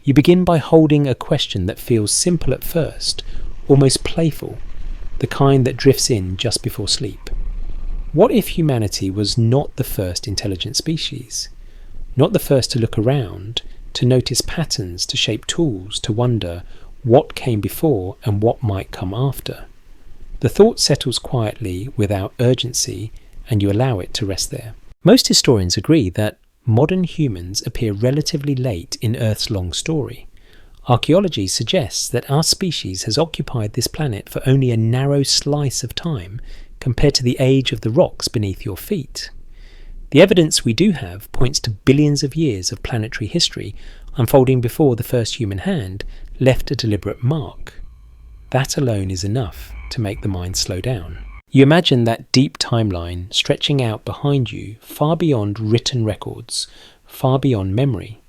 You begin by holding a question that feels simple at first, almost playful, the kind that drifts in just before sleep. What if humanity was not the first intelligent species? Not the first to look around, to notice patterns, to shape tools, to wonder what came before and what might come after? The thought settles quietly without urgency, and you allow it to rest there. Most historians agree that modern humans appear relatively late in Earth's long story. Archaeology suggests that our species has occupied this planet for only a narrow slice of time compared to the age of the rocks beneath your feet. The evidence we do have points to billions of years of planetary history unfolding before the first human hand left a deliberate mark. That alone is enough to make the mind slow down. You imagine that deep timeline stretching out behind you far beyond written records, far beyond memory.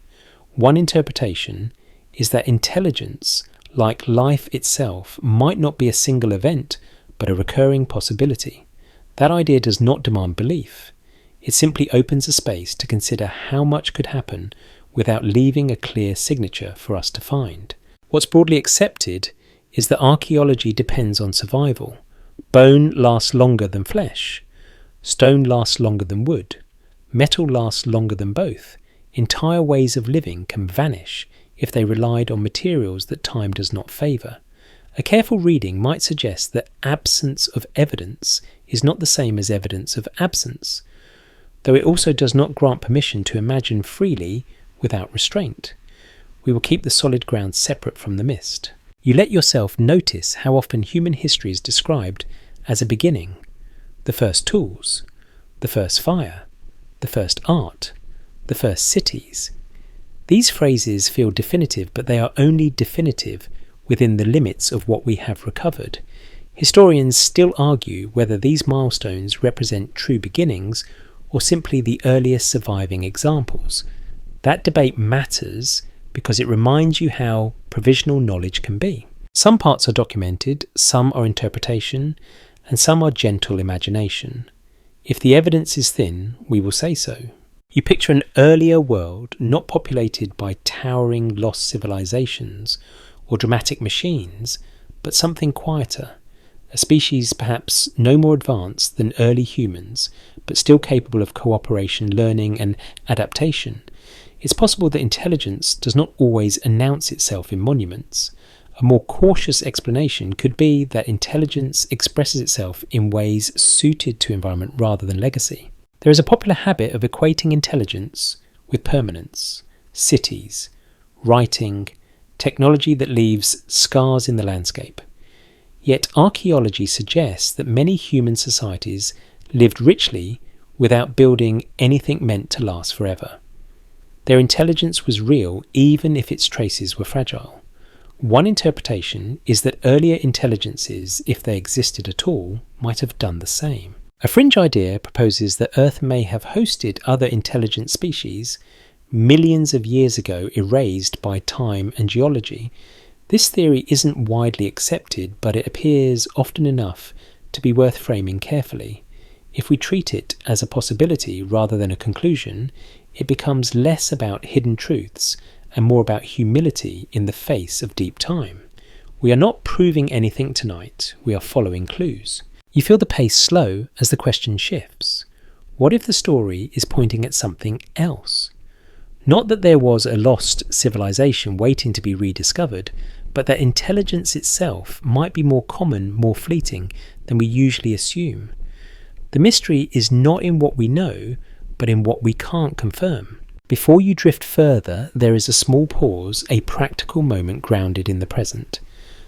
One interpretation is that intelligence, like life itself, might not be a single event, but a recurring possibility. That idea does not demand belief. It simply opens a space to consider how much could happen without leaving a clear signature for us to find. What's broadly accepted is that archaeology depends on survival. Bone lasts longer than flesh. Stone lasts longer than wood. Metal lasts longer than both. Entire ways of living can vanish if they relied on materials that time does not favour. A careful reading might suggest that absence of evidence is not the same as evidence of absence, though it also does not grant permission to imagine freely without restraint. We will keep the solid ground separate from the mist. You let yourself notice how often human history is described as a beginning, the first tools, the first fire, the first art, the first cities. These phrases feel definitive, but they are only definitive within the limits of what we have recovered. Historians still argue whether these milestones represent true beginnings or simply the earliest surviving examples. That debate matters because it reminds you how provisional knowledge can be. Some parts are documented, some are interpretation, and some are gentle imagination. If the evidence is thin, we will say so. You picture an earlier world not populated by towering lost civilizations or dramatic machines, but something quieter, a species perhaps no more advanced than early humans, but still capable of cooperation, learning, and adaptation. It's possible that intelligence does not always announce itself in monuments. A more cautious explanation could be that intelligence expresses itself in ways suited to environment rather than legacy. There is a popular habit of equating intelligence with permanence, cities, writing, technology that leaves scars in the landscape. Yet archaeology suggests that many human societies lived richly without building anything meant to last forever. Their intelligence was real even if its traces were fragile. One interpretation is that earlier intelligences, if they existed at all, might have done the same. A fringe idea proposes that Earth may have hosted other intelligent species millions of years ago, erased by time and geology. This theory isn't widely accepted, but it appears often enough to be worth framing carefully. If we treat it as a possibility rather than a conclusion, it becomes less about hidden truths and more about humility in the face of deep time. We are not proving anything tonight, we are following clues. You feel the pace slow as the question shifts. What if the story is pointing at something else? Not that there was a lost civilization waiting to be rediscovered, but that intelligence itself might be more common, more fleeting than we usually assume. The mystery is not in what we know, but in what we can't confirm. Before you drift further, there is a small pause, a practical moment grounded in the present.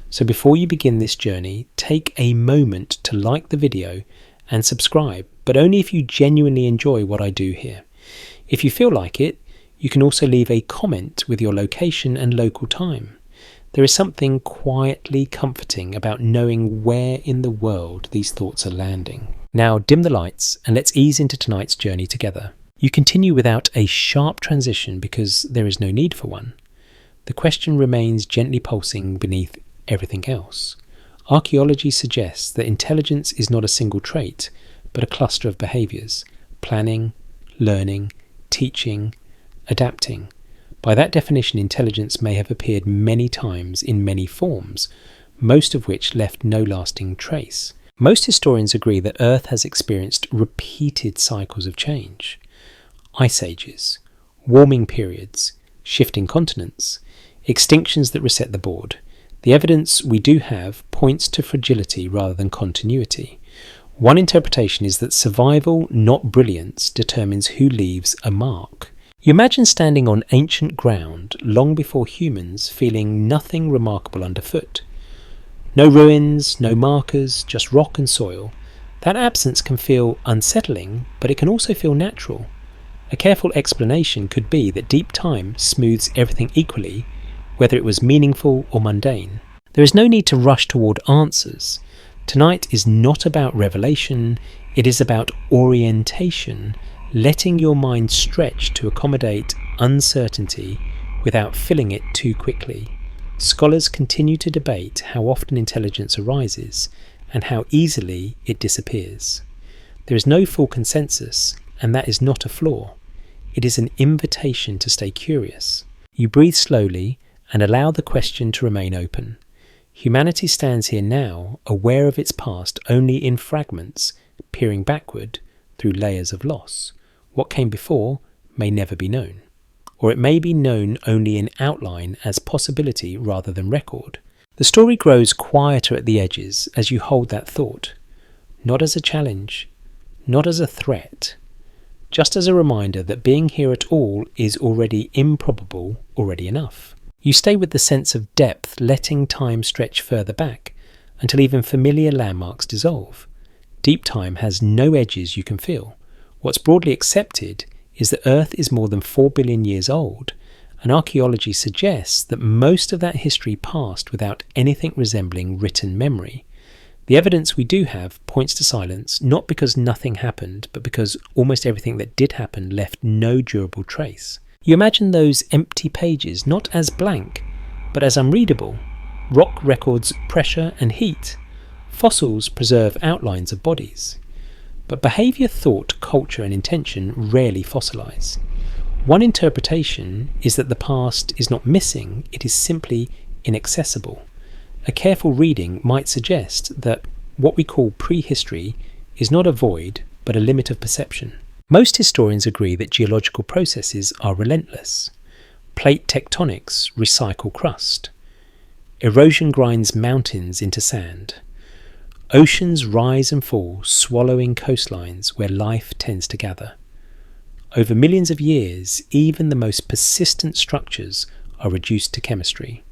So before you begin this journey, take a moment to like the video and subscribe, but only if you genuinely enjoy what I do here. If you feel like it, you can also leave a comment with your location and local time. There is something quietly comforting about knowing where in the world these thoughts are landing. Now dim the lights and let's ease into tonight's journey together. You continue without a sharp transition because there is no need for one. The question remains gently pulsing beneath everything else. Archaeology suggests that intelligence is not a single trait, but a cluster of behaviours: planning, learning, teaching, adapting. By that definition, intelligence may have appeared many times in many forms, most of which left no lasting trace. Most historians agree that Earth has experienced repeated cycles of change. Ice ages, warming periods, shifting continents, extinctions that reset the board. The evidence we do have points to fragility rather than continuity. One interpretation is that survival, not brilliance, determines who leaves a mark. You imagine standing on ancient ground long before humans, feeling nothing remarkable underfoot. No ruins, no markers, just rock and soil. That absence can feel unsettling, but it can also feel natural. A careful explanation could be that deep time smooths everything equally, whether it was meaningful or mundane. There is no need to rush toward answers. Tonight is not about revelation, it is about orientation, letting your mind stretch to accommodate uncertainty without filling it too quickly. Scholars continue to debate how often intelligence arises and how easily it disappears. There is no full consensus, and that is not a flaw. It is an invitation to stay curious. You breathe slowly and allow the question to remain open. Humanity stands here now, aware of its past only in fragments, peering backward through layers of loss. What came before may never be known, or it may be known only in outline as possibility rather than record. The story grows quieter at the edges as you hold that thought, not as a challenge, not as a threat, just as a reminder that being here at all is already improbable, already enough. You stay with the sense of depth, letting time stretch further back until even familiar landmarks dissolve. Deep time has no edges you can feel. What's broadly accepted is that Earth is more than 4 billion years old, and archaeology suggests that most of that history passed without anything resembling written memory. The evidence we do have points to silence, not because nothing happened, but because almost everything that did happen left no durable trace. You imagine those empty pages not as blank, but as unreadable. Rock records pressure and heat. Fossils preserve outlines of bodies. But behaviour, thought, culture and intention rarely fossilise. One interpretation is that the past is not missing, it is simply inaccessible. A careful reading might suggest that what we call prehistory is not a void, but a limit of perception. Most historians agree that geological processes are relentless. Plate tectonics recycle crust. Erosion grinds mountains into sand. Oceans rise and fall, swallowing coastlines where life tends to gather. Over millions of years, even the most persistent structures are reduced to chemistry.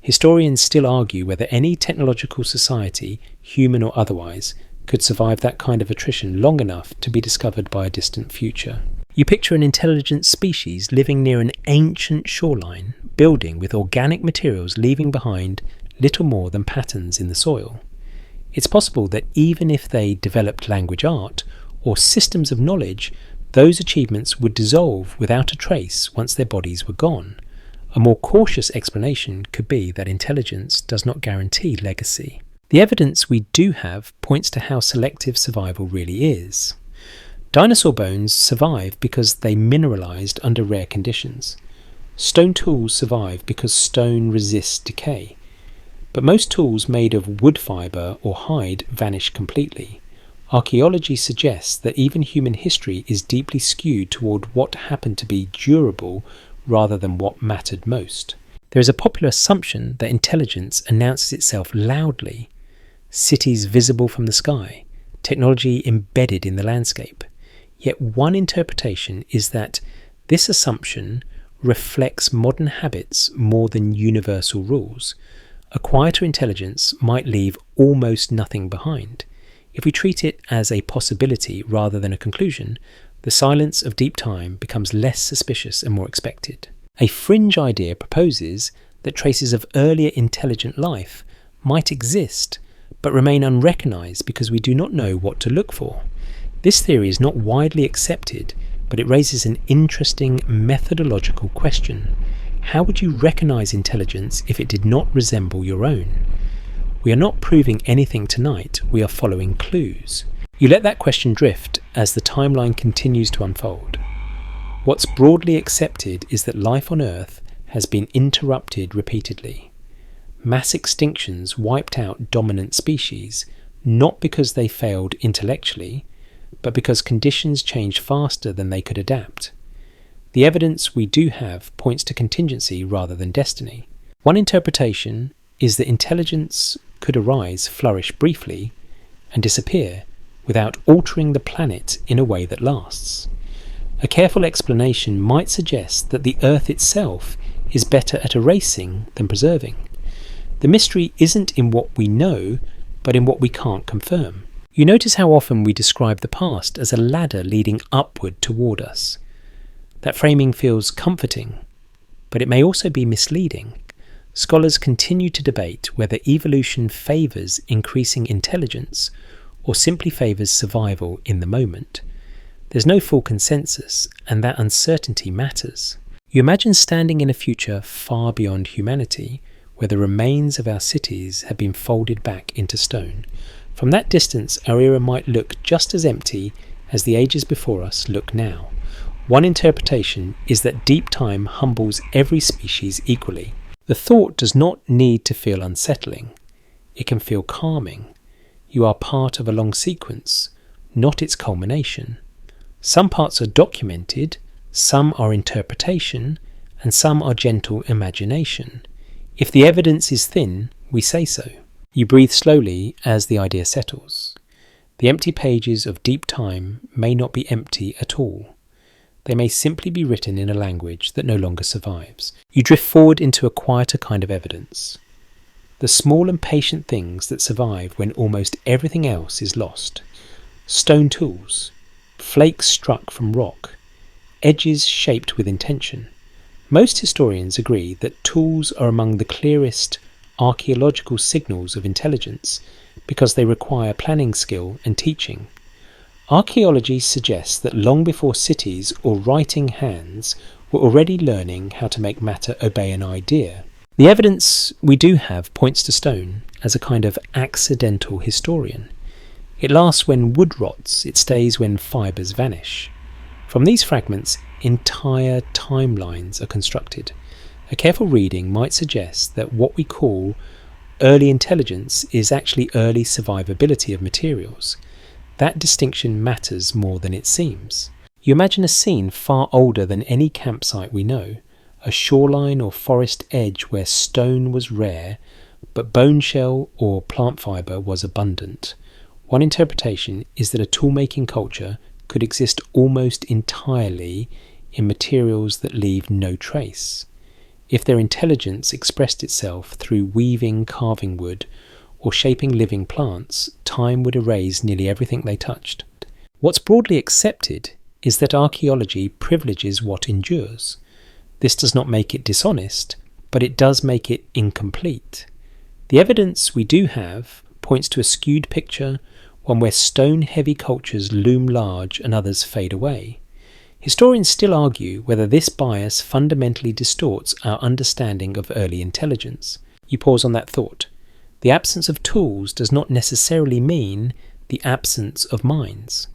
Historians still argue whether any technological society, human or otherwise, could survive that kind of attrition long enough to be discovered by a distant future. You picture an intelligent species living near an ancient shoreline, building with organic materials leaving behind little more than patterns in the soil. It's possible that even if they developed language art or systems of knowledge, those achievements would dissolve without a trace once their bodies were gone. A more cautious explanation could be that intelligence does not guarantee legacy. The evidence we do have points to how selective survival really is. Dinosaur bones survive because they mineralized under rare conditions. Stone tools survive because stone resists decay. But most tools made of wood fibre or hide vanish completely. Archaeology suggests that even human history is deeply skewed toward what happened to be durable rather than what mattered most. There is a popular assumption that intelligence announces itself loudly. Cities visible from the sky, technology embedded in the landscape. Yet one interpretation is that this assumption reflects modern habits more than universal rules. A quieter intelligence might leave almost nothing behind. If we treat it as a possibility rather than a conclusion, the silence of deep time becomes less suspicious and more expected. A fringe idea proposes that traces of earlier intelligent life might exist, but remain unrecognized because we do not know what to look for. This theory is not widely accepted, but it raises an interesting methodological question. How would you recognize intelligence if it did not resemble your own? We are not proving anything tonight, we are following clues. You let that question drift as the timeline continues to unfold. What's broadly accepted is that life on Earth has been interrupted repeatedly. Mass extinctions wiped out dominant species, not because they failed intellectually, but because conditions changed faster than they could adapt. The evidence we do have points to contingency rather than destiny. One interpretation is that intelligence could arise, flourish briefly, and disappear without altering the planet in a way that lasts. A careful explanation might suggest that the Earth itself is better at erasing than preserving. The mystery isn't in what we know, but in what we can't confirm. You notice how often we describe the past as a ladder leading upward toward us. That framing feels comforting, but it may also be misleading. Scholars continue to debate whether evolution favours increasing intelligence or simply favours survival in the moment. There's no full consensus, and that uncertainty matters. You imagine standing in a future far beyond humanity, where the remains of our cities have been folded back into stone. From that distance, our era might look just as empty as the ages before us look now. One interpretation is that deep time humbles every species equally. The thought does not need to feel unsettling. It can feel calming. You are part of a long sequence, not its culmination. Some parts are documented, some are interpretation, and some are gentle imagination. If the evidence is thin, we say so. You breathe slowly as the idea settles. The empty pages of deep time may not be empty at all. They may simply be written in a language that no longer survives. You drift forward into a quieter kind of evidence. The small and patient things that survive when almost everything else is lost. Stone tools, flakes struck from rock, edges shaped with intention. Most historians agree that tools are among the clearest archaeological signals of intelligence because they require planning skill and teaching. Archaeology suggests that long before cities or writing hands were already learning how to make matter obey an idea. The evidence we do have points to stone as a kind of accidental historian. It lasts when wood rots, it stays when fibres vanish. From these fragments, entire timelines are constructed. A careful reading might suggest that what we call early intelligence is actually early survivability of materials. That distinction matters more than it seems. You imagine a scene far older than any campsite we know, a shoreline or forest edge where stone was rare, but bone shell or plant fibre was abundant. One interpretation is that a tool-making culture could exist almost entirely in materials that leave no trace. If their intelligence expressed itself through weaving carving wood or shaping living plants, time would erase nearly everything they touched. What's broadly accepted is that archaeology privileges what endures. This does not make it dishonest, but it does make it incomplete. The evidence we do have points to a skewed picture, one where stone-heavy cultures loom large and others fade away. Historians still argue whether this bias fundamentally distorts our understanding of early intelligence. You pause on that thought. The absence of tools does not necessarily mean the absence of minds.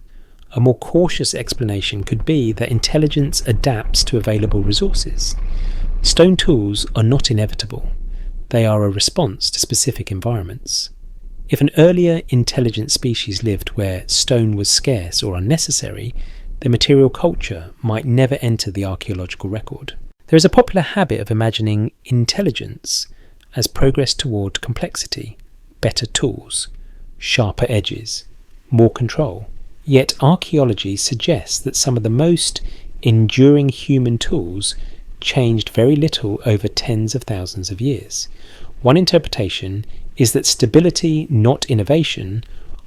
A more cautious explanation could be that intelligence adapts to available resources. Stone tools are not inevitable. They are a response to specific environments. If an earlier intelligent species lived where stone was scarce or unnecessary, their material culture might never enter the archaeological record. There is a popular habit of imagining intelligence as progress toward complexity, better tools, sharper edges, more control. Yet archaeology suggests that some of the most enduring human tools changed very little over tens of thousands of years. One interpretation is that stability, not innovation,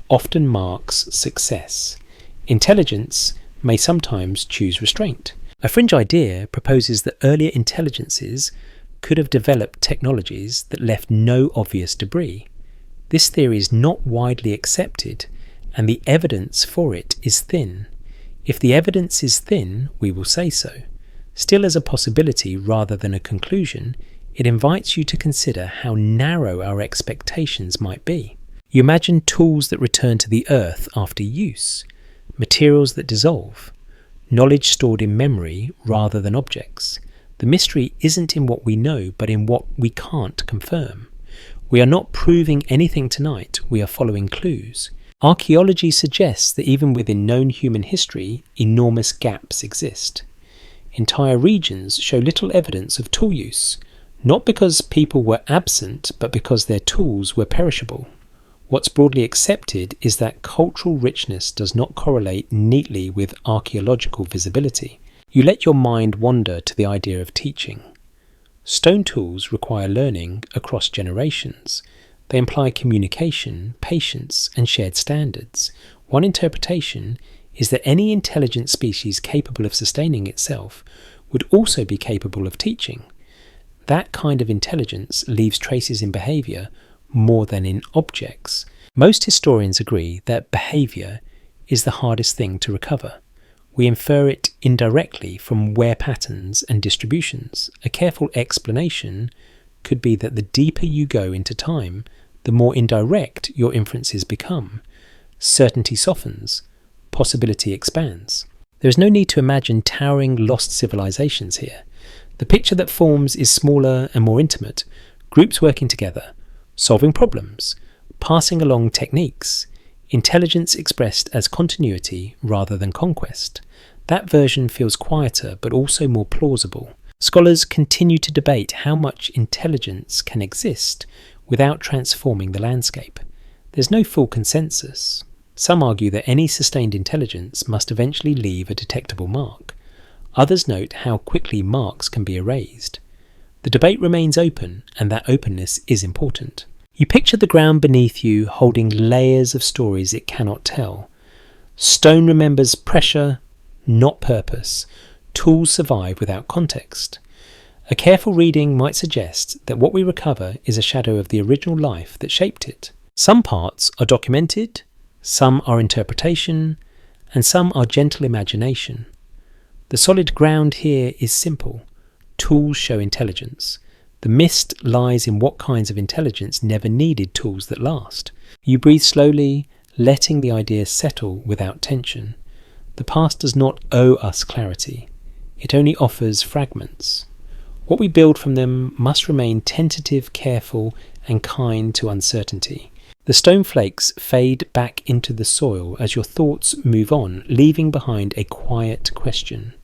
often marks success. Intelligence may sometimes choose restraint. A fringe idea proposes that earlier intelligences could have developed technologies that left no obvious debris. This theory is not widely accepted, and the evidence for it is thin. If the evidence is thin, we will say so. Still, as a possibility rather than a conclusion, it invites you to consider how narrow our expectations might be. You imagine tools that return to the earth after use, materials that dissolve, knowledge stored in memory rather than objects. The mystery isn't in what we know, but in what we can't confirm. We are not proving anything tonight, we are following clues. Archaeology suggests that even within known human history, enormous gaps exist. Entire regions show little evidence of tool use, not because people were absent, but because their tools were perishable. What's broadly accepted is that cultural richness does not correlate neatly with archaeological visibility. You let your mind wander to the idea of teaching. Stone tools require learning across generations. They imply communication, patience, and shared standards. One interpretation is that any intelligent species capable of sustaining itself would also be capable of teaching. That kind of intelligence leaves traces in behaviour more than in objects. Most historians agree that behaviour is the hardest thing to recover. We infer it indirectly from wear patterns and distributions. A careful explanation could be that the deeper you go into time, the more indirect your inferences become. Certainty softens, possibility expands. There is no need to imagine towering lost civilizations here. The picture that forms is smaller and more intimate, groups working together, solving problems, passing along techniques, intelligence expressed as continuity rather than conquest. That version feels quieter but also more plausible. Scholars continue to debate how much intelligence can exist without transforming the landscape. There's no full consensus. Some argue that any sustained intelligence must eventually leave a detectable mark. Others note how quickly marks can be erased. The debate remains open, and that openness is important. You picture the ground beneath you holding layers of stories it cannot tell. Stone remembers pressure, not purpose. Tools survive without context. A careful reading might suggest that what we recover is a shadow of the original life that shaped it. Some parts are documented, some are interpretation, and some are gentle imagination. The solid ground here is simple. Tools show intelligence. The mist lies in what kinds of intelligence never needed tools that last. You breathe slowly, letting the ideas settle without tension. The past does not owe us clarity. It only offers fragments. What we build from them must remain tentative, careful, and kind to uncertainty. The stone flakes fade back into the soil as your thoughts move on, leaving behind a quiet question.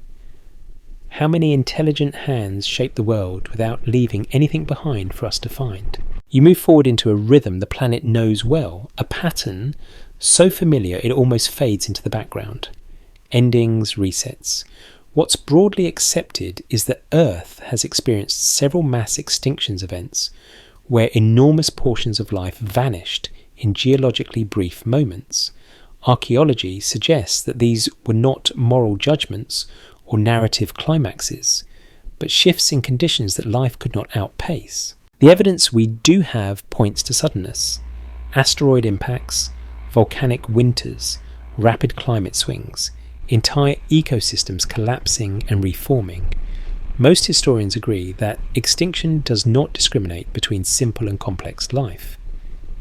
How many intelligent hands shape the world without leaving anything behind for us to find? You move forward into a rhythm the planet knows well, a pattern so familiar it almost fades into the background. Endings, resets. What's broadly accepted is that Earth has experienced several mass extinctions events where enormous portions of life vanished in geologically brief moments. Archaeology suggests that these were not moral judgments or narrative climaxes, but shifts in conditions that life could not outpace. The evidence we do have points to suddenness. Asteroid impacts, volcanic winters, rapid climate swings, entire ecosystems collapsing and reforming. Most historians agree that extinction does not discriminate between simple and complex life.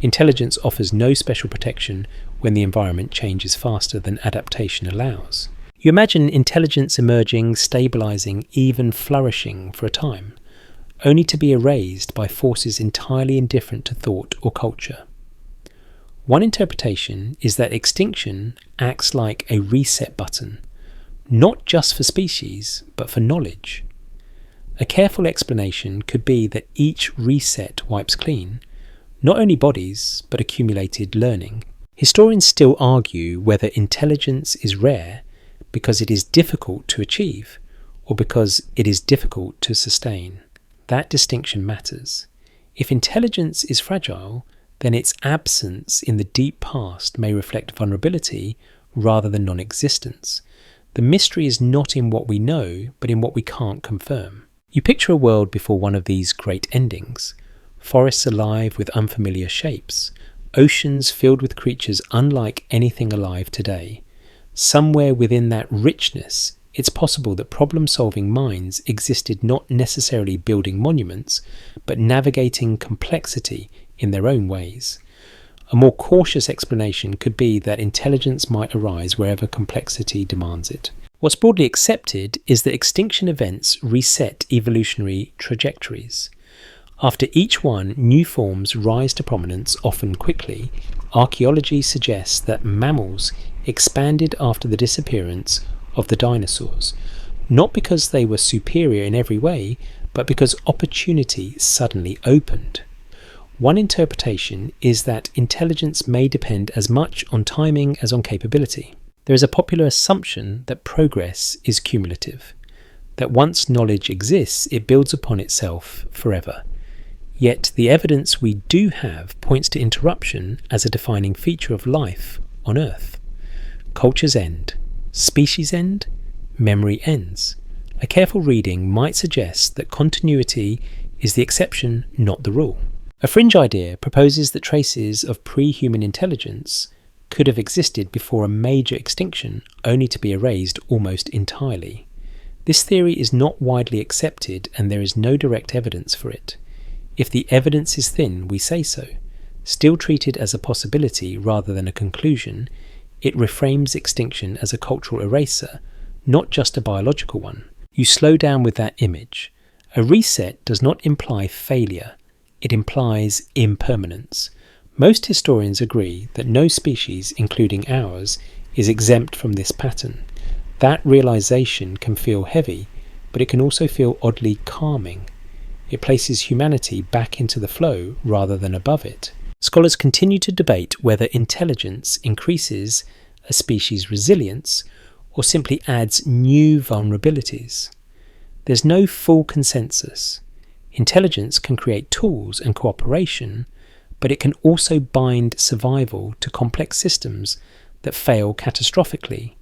Intelligence offers no special protection when the environment changes faster than adaptation allows. You imagine intelligence emerging, stabilizing, even flourishing for a time, only to be erased by forces entirely indifferent to thought or culture. One interpretation is that extinction acts like a reset button, not just for species, but for knowledge. A careful explanation could be that each reset wipes clean, not only bodies, but accumulated learning. Historians still argue whether intelligence is rare because it is difficult to achieve, or because it is difficult to sustain. That distinction matters. If intelligence is fragile, then its absence in the deep past may reflect vulnerability rather than non-existence. The mystery is not in what we know, but in what we can't confirm. You picture a world before one of these great endings. Forests alive with unfamiliar shapes. Oceans filled with creatures unlike anything alive today. Somewhere within that richness, it's possible that problem-solving minds existed not necessarily building monuments, but navigating complexity in their own ways. A more cautious explanation could be that intelligence might arise wherever complexity demands it. What's broadly accepted is that extinction events reset evolutionary trajectories. After each one, new forms rise to prominence, often quickly. Archaeology suggests that mammals expanded after the disappearance of the dinosaurs, not because they were superior in every way, but because opportunity suddenly opened. One interpretation is that intelligence may depend as much on timing as on capability. There is a popular assumption that progress is cumulative, that once knowledge exists, it builds upon itself forever. Yet the evidence we do have points to interruption as a defining feature of life on Earth. Cultures end, species end, memory ends. A careful reading might suggest that continuity is the exception, not the rule. A fringe idea proposes that traces of pre-human intelligence could have existed before a major extinction, only to be erased almost entirely. This theory is not widely accepted, and there is no direct evidence for it. If the evidence is thin, we say so. Still treated as a possibility rather than a conclusion, it reframes extinction as a cultural eraser, not just a biological one. You slow down with that image. A reset does not imply failure, it implies impermanence. Most historians agree that no species, including ours, is exempt from this pattern. That realization can feel heavy, but it can also feel oddly calming. It places humanity back into the flow rather than above it. Scholars continue to debate whether intelligence increases a species' resilience or simply adds new vulnerabilities. There's no full consensus. Intelligence can create tools and cooperation, but it can also bind survival to complex systems that fail catastrophically.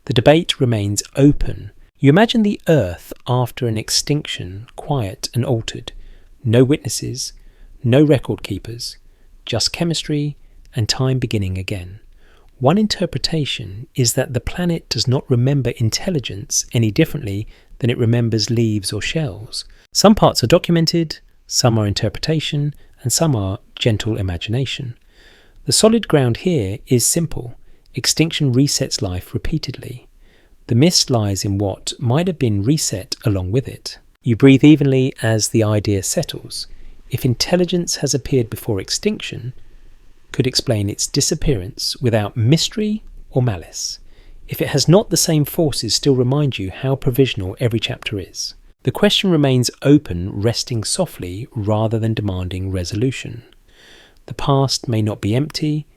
The debate remains open. You imagine the Earth after an extinction, quiet and altered. No witnesses, no record keepers, just chemistry and time beginning again. One interpretation is that the planet does not remember intelligence any differently than it remembers leaves or shells. Some parts are documented, some are interpretation, and some are gentle imagination. The solid ground here is simple. Extinction resets life repeatedly. The miss lies in what might have been reset along with it. You breathe evenly as the idea settles. If intelligence has appeared before extinction, could explain its disappearance without mystery or malice. If it has not, the same forces still remind you how provisional every chapter is. The question remains open, resting softly rather than demanding resolution. The past may not be empty,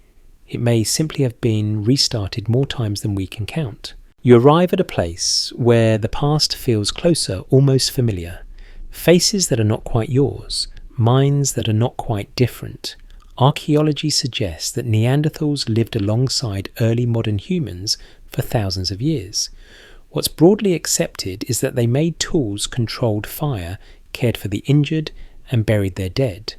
it may simply have been restarted more times than we can count. You arrive at a place where the past feels closer, almost familiar. Faces that are not quite yours, minds that are not quite different. Archaeology suggests that Neanderthals lived alongside early modern humans for thousands of years. What's broadly accepted is that they made tools, controlled fire, cared for the injured, and buried their dead.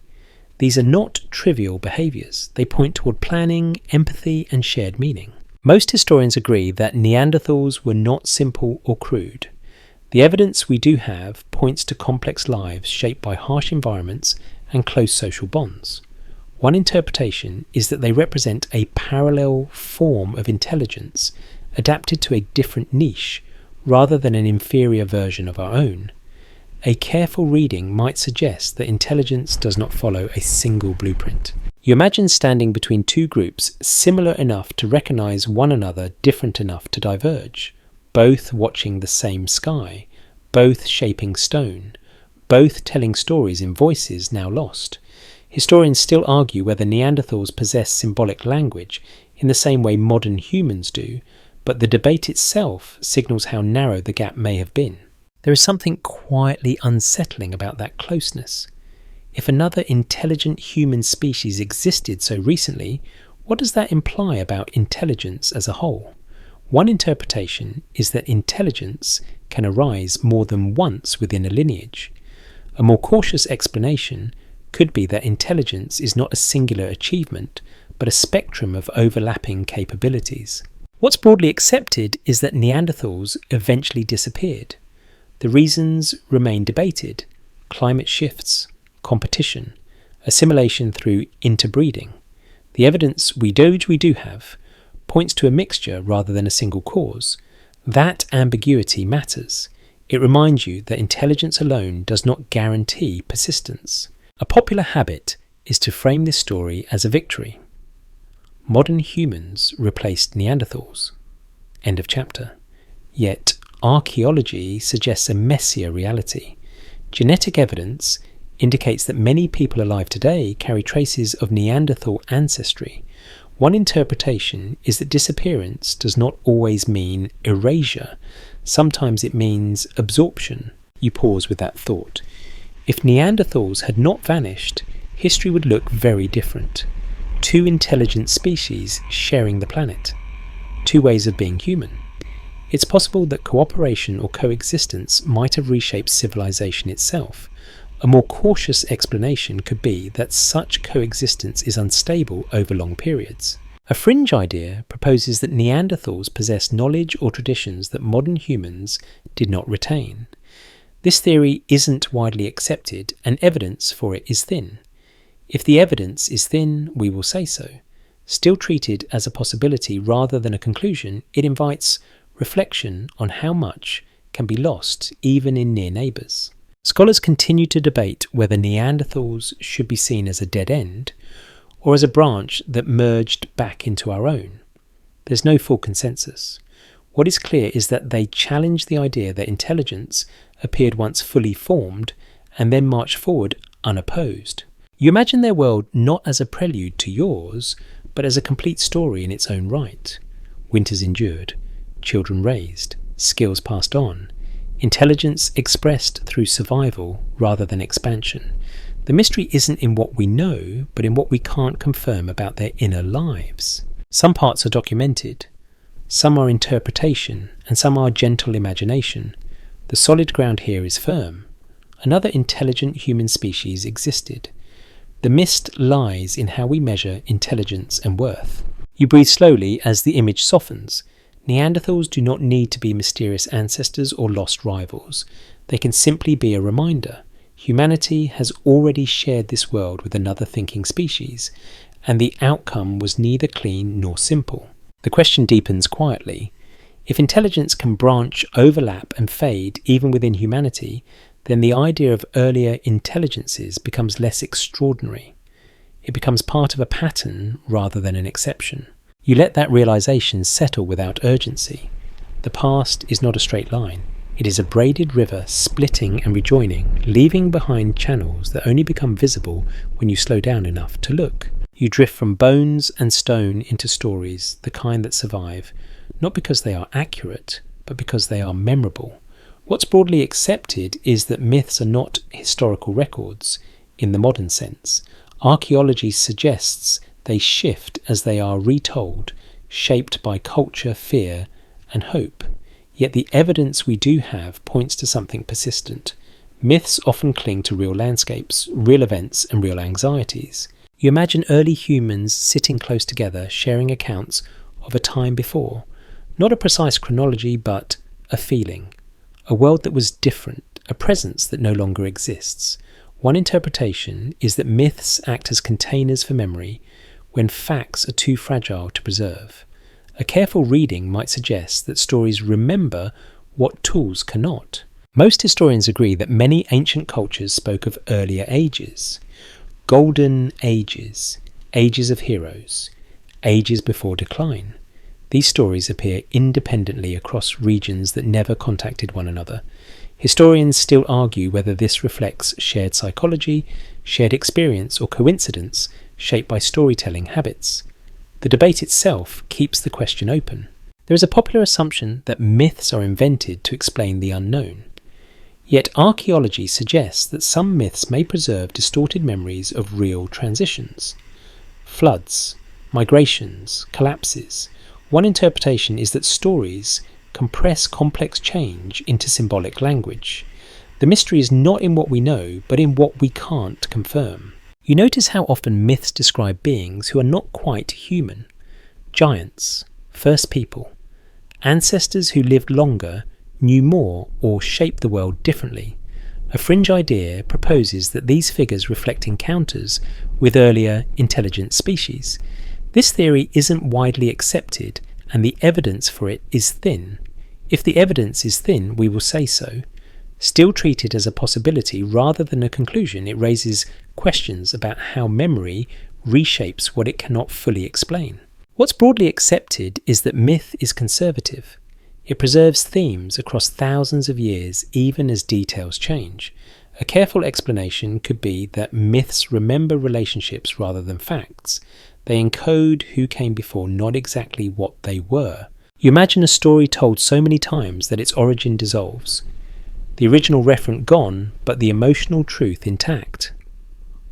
These are not trivial behaviours. They point toward planning, empathy, and shared meaning. Most historians agree that Neanderthals were not simple or crude. The evidence we do have points to complex lives shaped by harsh environments and close social bonds. One interpretation is that they represent a parallel form of intelligence adapted to a different niche rather than an inferior version of our own. A careful reading might suggest that intelligence does not follow a single blueprint. You imagine standing between two groups similar enough to recognize one another, different enough to diverge, both watching the same sky, both shaping stone, both telling stories in voices now lost. Historians still argue whether Neanderthals possess symbolic language in the same way modern humans do, but the debate itself signals how narrow the gap may have been. There is something quietly unsettling about that closeness. If another intelligent human species existed so recently, what does that imply about intelligence as a whole? One interpretation is that intelligence can arise more than once within a lineage. A more cautious explanation could be that intelligence is not a singular achievement, but a spectrum of overlapping capabilities. What's broadly accepted is that Neanderthals eventually disappeared. The reasons remain debated: climate shifts, competition, assimilation through interbreeding. The evidence we do have points to a mixture rather than a single cause. That ambiguity matters. It reminds you that intelligence alone does not guarantee persistence. A popular habit is to frame this story as a victory. Modern humans replaced Neanderthals. End of chapter. Yet, archaeology suggests a messier reality. Genetic evidence indicates that many people alive today carry traces of Neanderthal ancestry. One interpretation is that disappearance does not always mean erasure. Sometimes it means absorption. You pause with that thought. If Neanderthals had not vanished, history would look very different. Two intelligent species sharing the planet. Two ways of being human. It's possible that cooperation or coexistence might have reshaped civilization itself. A more cautious explanation could be that such coexistence is unstable over long periods. A fringe idea proposes that Neanderthals possess knowledge or traditions that modern humans did not retain. This theory isn't widely accepted, and evidence for it is thin. If the evidence is thin, we will say so. Still treated as a possibility rather than a conclusion, it invites reflection on how much can be lost even in near neighbours. Scholars continue to debate whether Neanderthals should be seen as a dead end or as a branch that merged back into our own. There's no full consensus. What is clear is that they challenge the idea that intelligence appeared once fully formed and then marched forward unopposed. You imagine their world not as a prelude to yours, but as a complete story in its own right. Winters endured, children raised, skills passed on, intelligence expressed through survival rather than expansion. The mystery isn't in what we know, but in what we can't confirm about their inner lives. Some parts are documented, some are interpretation, and some are gentle imagination. The solid ground here is firm. Another intelligent human species existed. The mist lies in how we measure intelligence and worth. You breathe slowly as the image softens. Neanderthals do not need to be mysterious ancestors or lost rivals. They can simply be a reminder. Humanity has already shared this world with another thinking species, and the outcome was neither clean nor simple. The question deepens quietly. If intelligence can branch, overlap, and fade even within humanity, then the idea of earlier intelligences becomes less extraordinary. It becomes part of a pattern rather than an exception. You let that realization settle without urgency. The past is not a straight line. It is a braided river splitting and rejoining, leaving behind channels that only become visible when you slow down enough to look. You drift from bones and stone into stories, the kind that survive, not because they are accurate, but because they are memorable. What's broadly accepted is that myths are not historical records in the modern sense. Archaeology suggests they shift as they are retold, shaped by culture, fear, and hope. Yet the evidence we do have points to something persistent. Myths often cling to real landscapes, real events, and real anxieties. You imagine early humans sitting close together, sharing accounts of a time before. Not a precise chronology, but a feeling. A world that was different, a presence that no longer exists. One interpretation is that myths act as containers for memory when facts are too fragile to preserve. A careful reading might suggest that stories remember what tools cannot. Most historians agree that many ancient cultures spoke of earlier ages. Golden ages, ages of heroes, ages before decline. These stories appear independently across regions that never contacted one another. Historians still argue whether this reflects shared psychology, shared experience, or coincidence shaped by storytelling habits. The debate itself keeps the question open. There is a popular assumption that myths are invented to explain the unknown. Yet archaeology suggests that some myths may preserve distorted memories of real transitions. Floods, migrations, collapses. One interpretation is that stories compress complex change into symbolic language. The mystery is not in what we know, but in what we can't confirm. You notice how often myths describe beings who are not quite human. Giants, first people, ancestors who lived longer, knew more, or shaped the world differently. A fringe idea proposes that these figures reflect encounters with earlier intelligent species. This theory isn't widely accepted, and the evidence for it is thin. If the evidence is thin, we will say so. Still treated as a possibility rather than a conclusion, it raises questions about how memory reshapes what it cannot fully explain. What's broadly accepted is that myth is conservative. It preserves themes across thousands of years, even as details change. A careful explanation could be that myths remember relationships rather than facts. They encode who came before, not exactly what they were. You imagine a story told so many times that its origin dissolves. The original referent gone, but the emotional truth intact.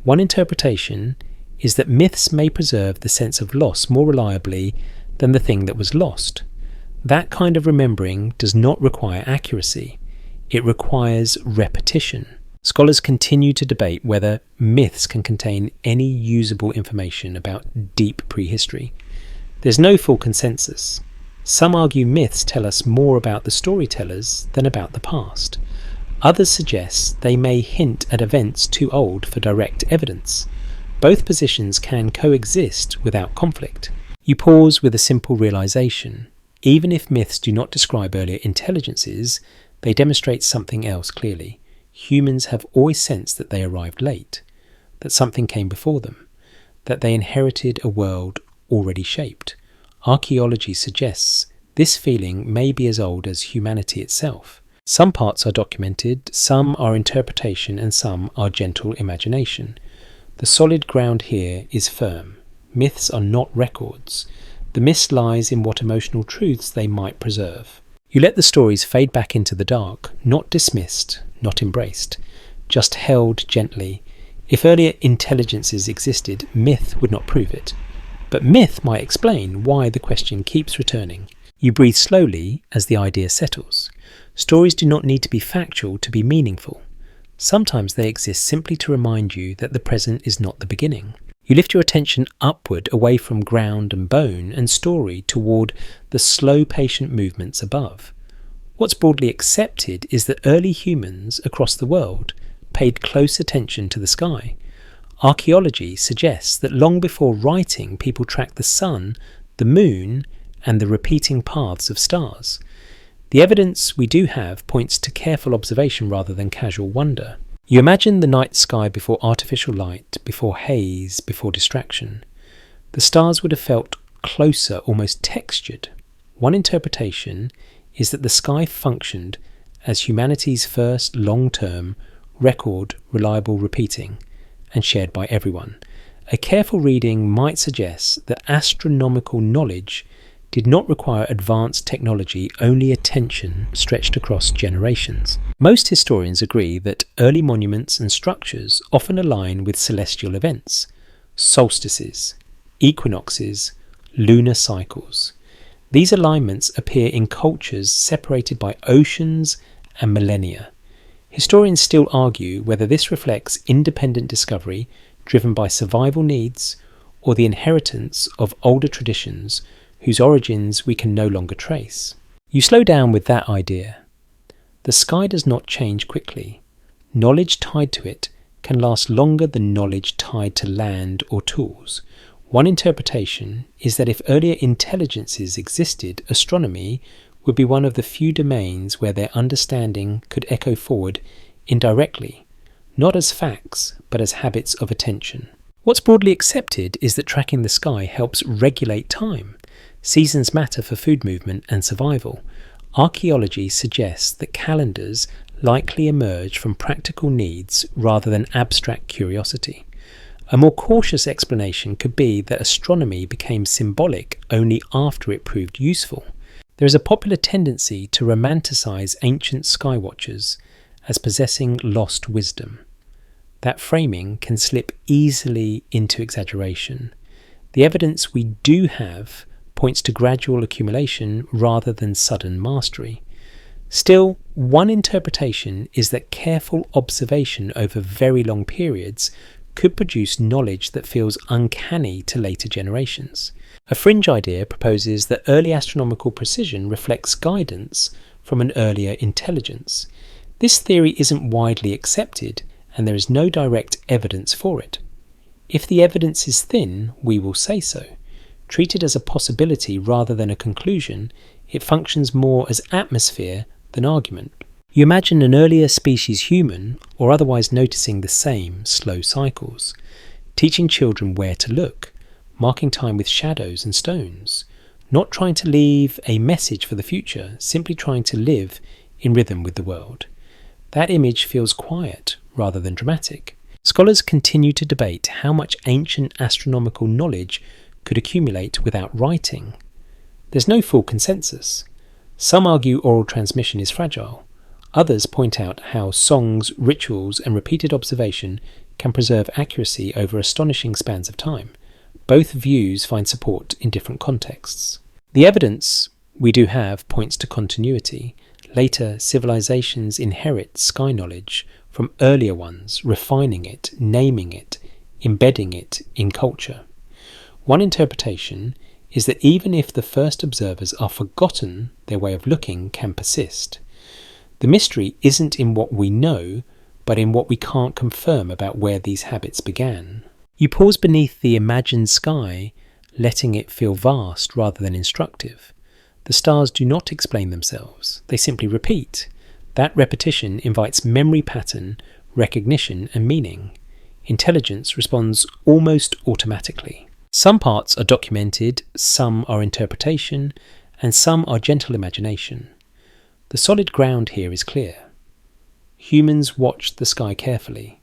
One interpretation is that myths may preserve the sense of loss more reliably than the thing that was lost. That kind of remembering does not require accuracy. It requires repetition. Scholars continue to debate whether myths can contain any usable information about deep prehistory. There's no full consensus. Some argue myths tell us more about the storytellers than about the past. Others suggest they may hint at events too old for direct evidence. Both positions can coexist without conflict. You pause with a simple realization. Even if myths do not describe earlier intelligences, they demonstrate something else clearly. Humans have always sensed that they arrived late, that something came before them, that they inherited a world already shaped. Archaeology suggests this feeling may be as old as humanity itself. Some parts are documented, some are interpretation, and some are gentle imagination. The solid ground here is firm. Myths are not records. The miss lies in what emotional truths they might preserve. You let the stories fade back into the dark, not dismissed, not embraced, just held gently. If earlier intelligences existed, myth would not prove it. But myth might explain why the question keeps returning. You breathe slowly as the idea settles. Stories do not need to be factual to be meaningful. Sometimes they exist simply to remind you that the present is not the beginning. You lift your attention upward, away from ground and bone and story, toward the slow, patient movements above. What's broadly accepted is that early humans across the world paid close attention to the sky. Archaeology suggests that long before writing, people tracked the sun, the moon, and the repeating paths of stars. The evidence we do have points to careful observation rather than casual wonder. You imagine the night sky before artificial light, before haze, before distraction. The stars would have felt closer, almost textured. One interpretation is that the sky functioned as humanity's first long-term record, reliable repeating, and shared by everyone. A careful reading might suggest that astronomical knowledge did not require advanced technology, only attention stretched across generations. Most historians agree that early monuments and structures often align with celestial events, solstices, equinoxes, lunar cycles. These alignments appear in cultures separated by oceans and millennia. Historians still argue whether this reflects independent discovery driven by survival needs or the inheritance of older traditions whose origins we can no longer trace. You slow down with that idea. The sky does not change quickly. Knowledge tied to it can last longer than knowledge tied to land or tools. One interpretation is that if earlier intelligences existed, astronomy would be one of the few domains where their understanding could echo forward indirectly, not as facts, but as habits of attention. What's broadly accepted is that tracking the sky helps regulate time. Seasons matter for food movement and survival. Archaeology suggests that calendars likely emerge from practical needs rather than abstract curiosity. A more cautious explanation could be that astronomy became symbolic only after it proved useful. There is a popular tendency to romanticize ancient skywatchers as possessing lost wisdom. That framing can slip easily into exaggeration. The evidence we do have points to gradual accumulation rather than sudden mastery. Still, one interpretation is that careful observation over very long periods could produce knowledge that feels uncanny to later generations. A fringe idea proposes that early astronomical precision reflects guidance from an earlier intelligence. This theory isn't widely accepted, and there is no direct evidence for it. If the evidence is thin, we will say so. Treated as a possibility rather than a conclusion, it functions more as atmosphere than argument. You imagine an earlier species human, or otherwise noticing the same slow cycles, teaching children where to look, marking time with shadows and stones, not trying to leave a message for the future, simply trying to live in rhythm with the world. That image feels quiet rather than dramatic. Scholars continue to debate how much ancient astronomical knowledge could accumulate without writing. There's no full consensus. Some argue oral transmission is fragile. Others point out how songs, rituals, and repeated observation can preserve accuracy over astonishing spans of time. Both views find support in different contexts. The evidence we do have points to continuity. Later civilizations inherit sky knowledge from earlier ones, refining it, naming it, embedding it in culture. One interpretation is that even if the first observers are forgotten, their way of looking can persist. The mystery isn't in what we know, but in what we can't confirm about where these habits began. You pause beneath the imagined sky, letting it feel vast rather than instructive. The stars do not explain themselves, they simply repeat. That repetition invites memory pattern, recognition and meaning. Intelligence responds almost automatically. Some parts are documented, some are interpretation, and some are gentle imagination. The solid ground here is clear. Humans watched the sky carefully.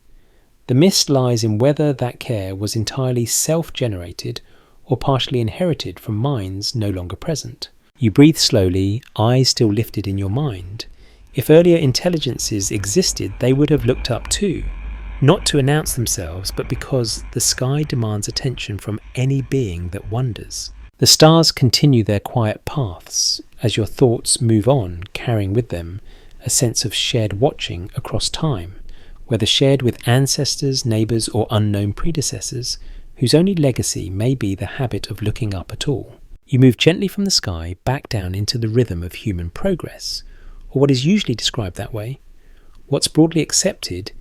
The mist lies in whether that care was entirely self-generated or partially inherited from minds no longer present. You breathe slowly, eyes still lifted in your mind. If earlier intelligences existed, they would have looked up too, not to announce themselves, but because the sky demands attention from any being that wonders. The stars continue their quiet paths as your thoughts move on, carrying with them a sense of shared watching across time, whether shared with ancestors, neighbours or unknown predecessors, whose only legacy may be the habit of looking up at all. You move gently from the sky back down into the rhythm of human progress, or what is usually described that way. What's broadly accepted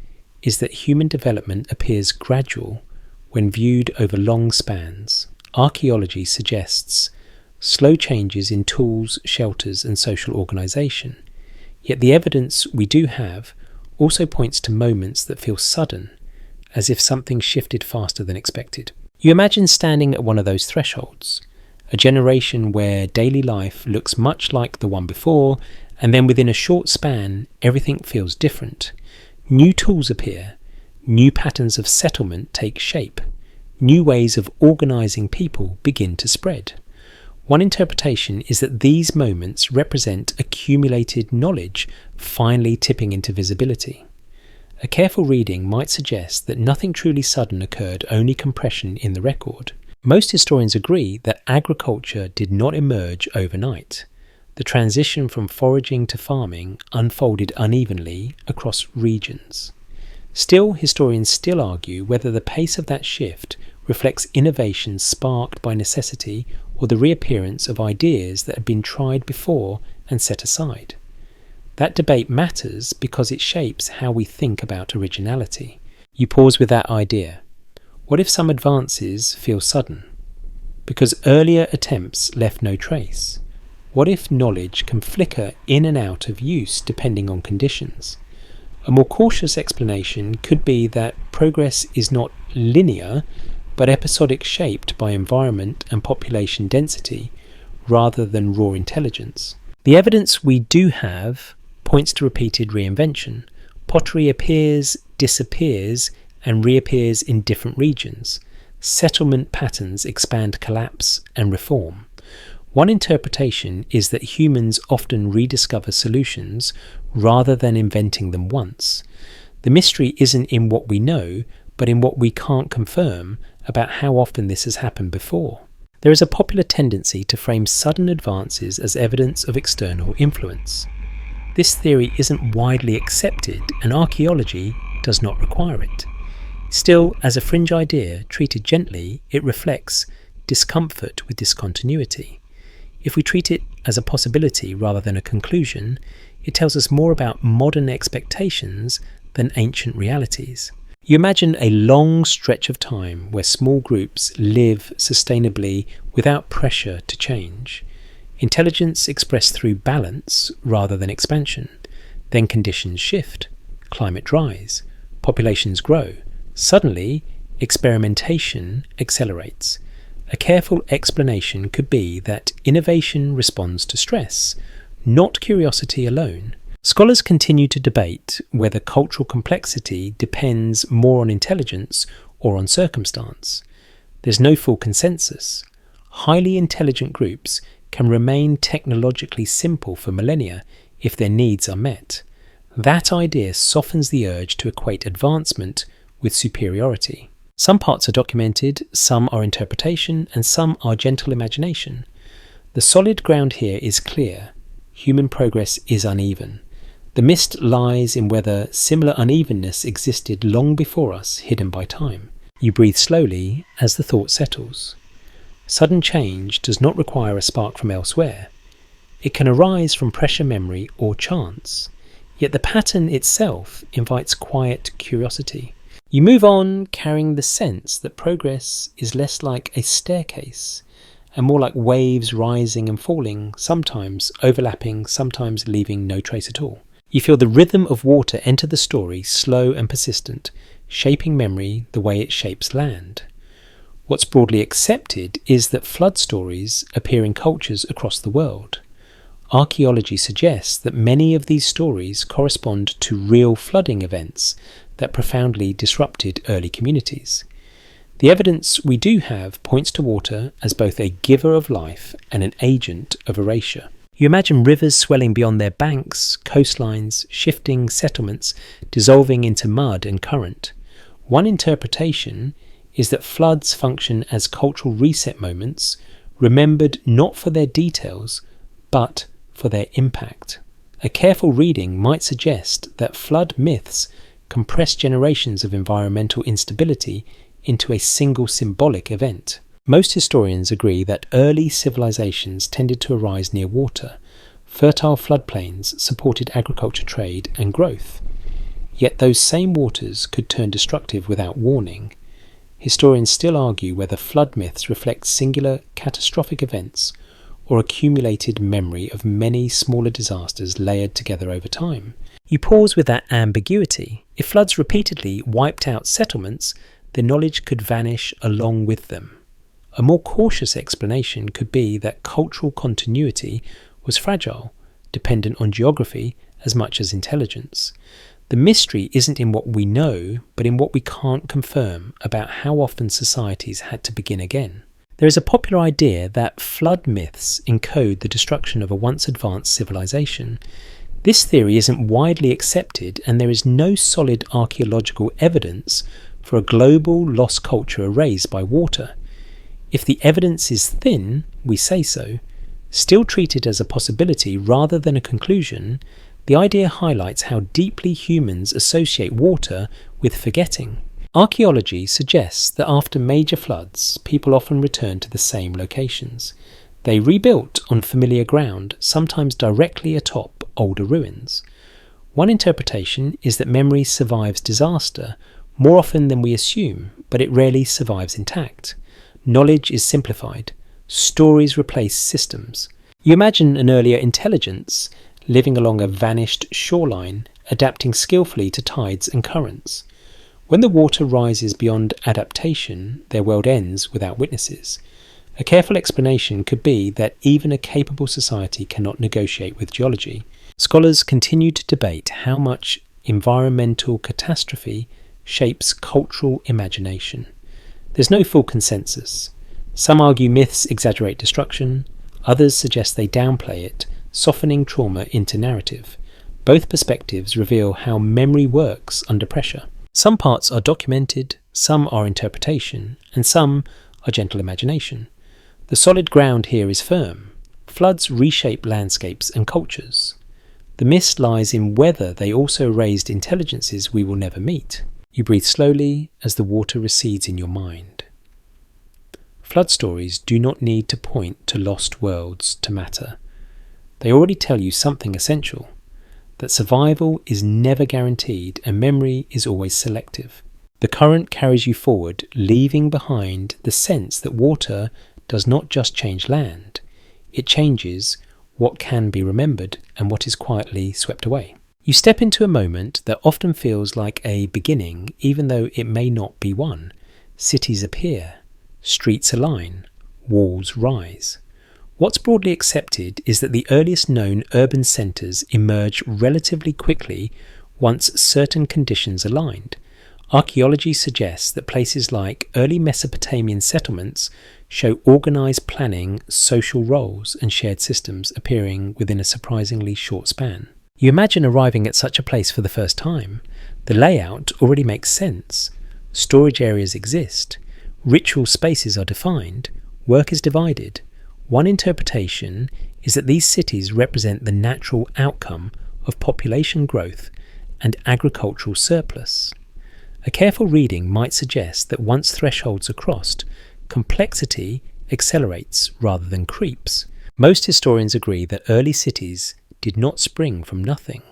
is that human development appears gradual when viewed over long spans. Archaeology suggests slow changes in tools, shelters and social organisation. Yet the evidence we do have also points to moments that feel sudden, as if something shifted faster than expected. You imagine standing at one of those thresholds, a generation where daily life looks much like the one before, and then within a short span, everything feels different. New tools appear, new patterns of settlement take shape, new ways of organising people begin to spread. One interpretation is that these moments represent accumulated knowledge finally tipping into visibility. A careful reading might suggest that nothing truly sudden occurred, only compression in the record. Most historians agree that agriculture did not emerge overnight. The transition from foraging to farming unfolded unevenly across regions. Still, historians still argue whether the pace of that shift reflects innovation sparked by necessity or the reappearance of ideas that had been tried before and set aside. That debate matters because it shapes how we think about originality. You pause with that idea. What if some advances feel sudden? Because earlier attempts left no trace. What if knowledge can flicker in and out of use depending on conditions? A more cautious explanation could be that progress is not linear, but episodic, shaped by environment and population density rather than raw intelligence. The evidence we do have points to repeated reinvention. Pottery appears, disappears, and reappears in different regions. Settlement patterns expand, collapse, and reform. One interpretation is that humans often rediscover solutions rather than inventing them once. The mystery isn't in what we know, but in what we can't confirm about how often this has happened before. There is a popular tendency to frame sudden advances as evidence of external influence. This theory isn't widely accepted, and archaeology does not require it. Still, as a fringe idea, treated gently, it reflects discomfort with discontinuity. If we treat it as a possibility rather than a conclusion, It tells us more about modern expectations than ancient realities. You imagine a long stretch of time where small groups live sustainably without pressure to change. Intelligence expressed through balance rather than expansion. Then conditions shift, climate rise, populations grow. Suddenly, experimentation accelerates. A careful explanation could be that innovation responds to stress, not curiosity alone. Scholars continue to debate whether cultural complexity depends more on intelligence or on circumstance. There's no full consensus. Highly intelligent groups can remain technologically simple for millennia if their needs are met. That idea softens the urge to equate advancement with superiority. Some parts are documented, some are interpretation, and some are gentle imagination. The solid ground here is clear. Human progress is uneven. The mist lies in whether similar unevenness existed long before us, hidden by time. You breathe slowly as the thought settles. Sudden change does not require a spark from elsewhere. It can arise from pressure memory or chance. Yet the pattern itself invites quiet curiosity. You move on carrying the sense that progress is less like a staircase and more like waves rising and falling, sometimes overlapping, sometimes leaving no trace at all. You feel the rhythm of water enter the story, slow and persistent, shaping memory the way it shapes land. What's broadly accepted is that flood stories appear in cultures across the world. Archaeology suggests that many of these stories correspond to real flooding events that profoundly disrupted early communities. The evidence we do have points to water as both a giver of life and an agent of erasure. You imagine rivers swelling beyond their banks, coastlines, shifting settlements, dissolving into mud and current. One interpretation is that floods function as cultural reset moments, remembered not for their details, but for their impact. A careful reading might suggest that flood myths compress generations of environmental instability into a single symbolic event. Most historians agree that early civilizations tended to arise near water. Fertile floodplains supported agriculture, trade, and growth. Yet those same waters could turn destructive without warning. Historians still argue whether flood myths reflect singular catastrophic events or accumulated memory of many smaller disasters layered together over time. You pause with that ambiguity. If floods repeatedly wiped out settlements, the knowledge could vanish along with them. A more cautious explanation could be that cultural continuity was fragile, dependent on geography as much as intelligence. The mystery isn't in what we know, but in what we can't confirm about how often societies had to begin again. There is a popular idea that flood myths encode the destruction of a once advanced civilization. This theory isn't widely accepted, and there is no solid archaeological evidence for a global lost culture erased by water. If the evidence is thin, we say so. Still treated as a possibility rather than a conclusion, the idea highlights how deeply humans associate water with forgetting. Archaeology suggests that after major floods, people often return to the same locations. They rebuilt on familiar ground, sometimes directly atop older ruins. One interpretation is that memory survives disaster more often than we assume, but it rarely survives intact. Knowledge is simplified. Stories replace systems. You imagine an earlier intelligence living along a vanished shoreline, adapting skillfully to tides and currents. When the water rises beyond adaptation, their world ends without witnesses. A careful explanation could be that even a capable society cannot negotiate with geology. Scholars continue to debate how much environmental catastrophe shapes cultural imagination. There's no full consensus. Some argue myths exaggerate destruction, others suggest they downplay it, softening trauma into narrative. Both perspectives reveal how memory works under pressure. Some parts are documented, some are interpretation, and some are gentle imagination. The solid ground here is firm. Floods reshape landscapes and cultures. The mist lies in whether they also raised intelligences we will never meet. You breathe slowly as the water recedes in your mind. Flood stories do not need to point to lost worlds to matter. They already tell you something essential. that survival is never guaranteed and memory is always selective. The current carries you forward, leaving behind the sense that water does not just change land, it changes what can be remembered and what is quietly swept away. You step into a moment that often feels like a beginning, even though it may not be one. Cities appear, streets align, walls rise. What's broadly accepted is that the earliest known urban centres emerge relatively quickly once certain conditions aligned. Archaeology suggests that places like early Mesopotamian settlements show organised planning, social roles and shared systems appearing within a surprisingly short span. You imagine arriving at such a place for the first time. The layout already makes sense. Storage areas exist. Ritual spaces are defined. Work is divided. One interpretation is that these cities represent the natural outcome of population growth and agricultural surplus. A careful reading might suggest that once thresholds are crossed, complexity accelerates rather than creeps. Most historians agree that early cities did not spring from nothing.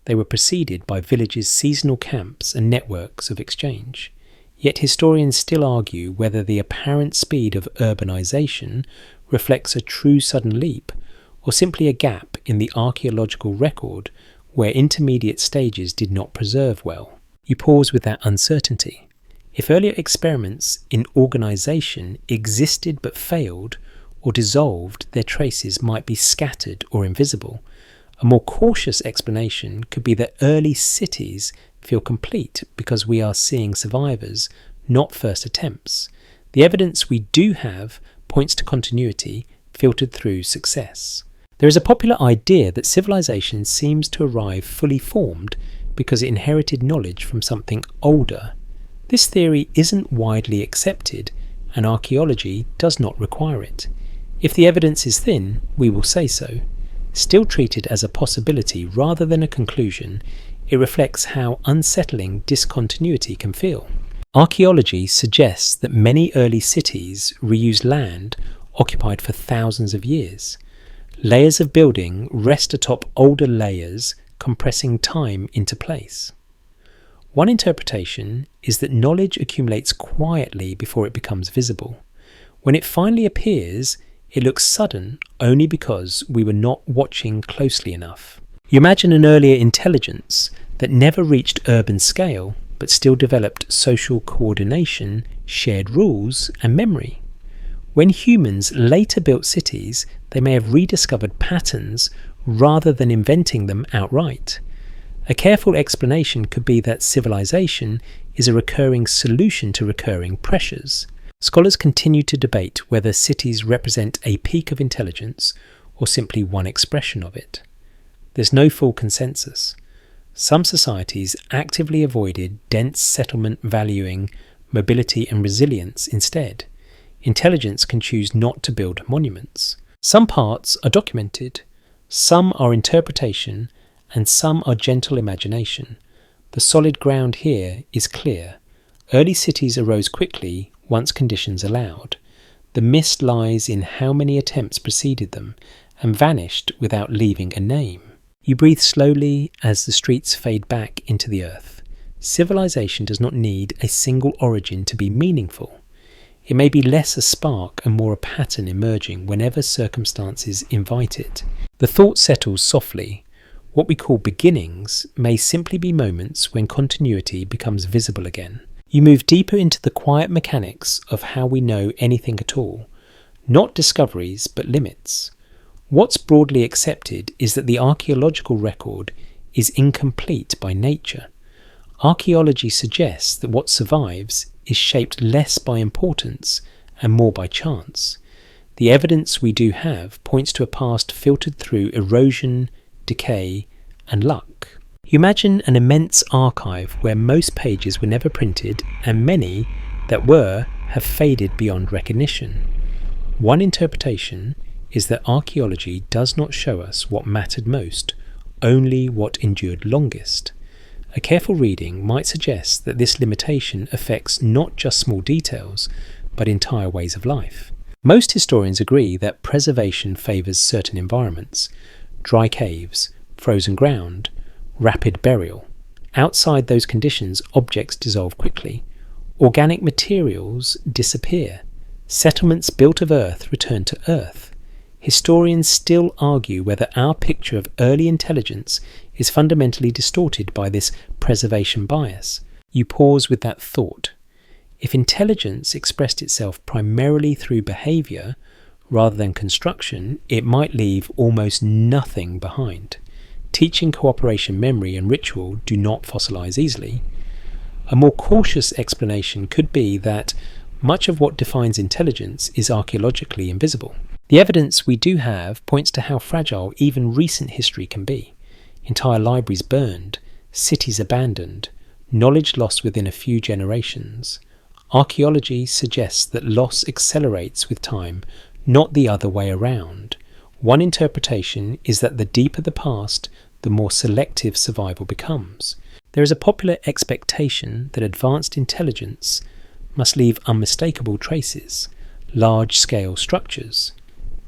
They were preceded by villages, seasonal camps and networks of exchange. Yet historians still argue whether the apparent speed of urbanisation reflects a true sudden leap or simply a gap in the archaeological record where intermediate stages did not preserve well. You pause with that uncertainty. If earlier experiments in organisation existed but failed or dissolved, their traces might be scattered or invisible. A more cautious explanation could be that early cities feel complete because we are seeing survivors, not first attempts. The evidence we do have points to continuity filtered through success. There is a popular idea that civilization seems to arrive fully formed because it inherited knowledge from something older. This theory isn't widely accepted, and archaeology does not require it. If the evidence is thin, we will say so. Still treated as a possibility rather than a conclusion, it reflects how unsettling discontinuity can feel. Archaeology suggests that many early cities reused land occupied for thousands of years. Layers of building rest atop older layers, compressing time into place. One interpretation is that knowledge accumulates quietly before it becomes visible. When it finally appears, it looks sudden only because we were not watching closely enough. You imagine an earlier intelligence that never reached urban scale but still developed social coordination, shared rules and memory. When humans later built cities, they may have rediscovered patterns rather than inventing them outright. A careful explanation could be that civilization is a recurring solution to recurring pressures. Scholars continue to debate whether cities represent a peak of intelligence or simply one expression of it. There's no full consensus. Some societies actively avoided dense settlement, valuing mobility and resilience instead. Intelligence can choose not to build monuments. Some parts are documented, some are interpretation, and some are gentle imagination. The solid ground here is clear. Early cities arose quickly once conditions allowed. The mist lies in how many attempts preceded them and vanished without leaving a name. You breathe slowly as the streets fade back into the earth. Civilization does not need a single origin to be meaningful. It may be less a spark and more a pattern emerging whenever circumstances invite it. The thought settles softly. What we call beginnings may simply be moments when continuity becomes visible again. You move deeper into the quiet mechanics of how we know anything at all. Not discoveries, but limits. What's broadly accepted is that the archaeological record is incomplete by nature. Archaeology suggests that what survives is shaped less by importance and more by chance. The evidence we do have points to a past filtered through erosion, decay, and luck. You imagine an immense archive where most pages were never printed and many that were have faded beyond recognition. One interpretation is that archaeology does not show us what mattered most, only what endured longest. A careful reading might suggest that this limitation affects not just small details, but entire ways of life. Most historians agree that preservation favours certain environments: dry caves, frozen ground, rapid burial. Outside those conditions, objects dissolve quickly. Organic materials disappear. Settlements built of earth return to earth. Historians still argue whether our picture of early intelligence is fundamentally distorted by this preservation bias. You pause with that thought. If intelligence expressed itself primarily through behaviour rather than construction, it might leave almost nothing behind. Teaching, cooperation, memory and ritual do not fossilise easily. A more cautious explanation could be that much of what defines intelligence is archaeologically invisible. The evidence we do have points to how fragile even recent history can be. Entire libraries burned, cities abandoned, knowledge lost within a few generations. Archaeology suggests that loss accelerates with time, not the other way around. One interpretation is that the deeper the past, the more selective survival becomes. There is a popular expectation that advanced intelligence must leave unmistakable traces, large-scale structures,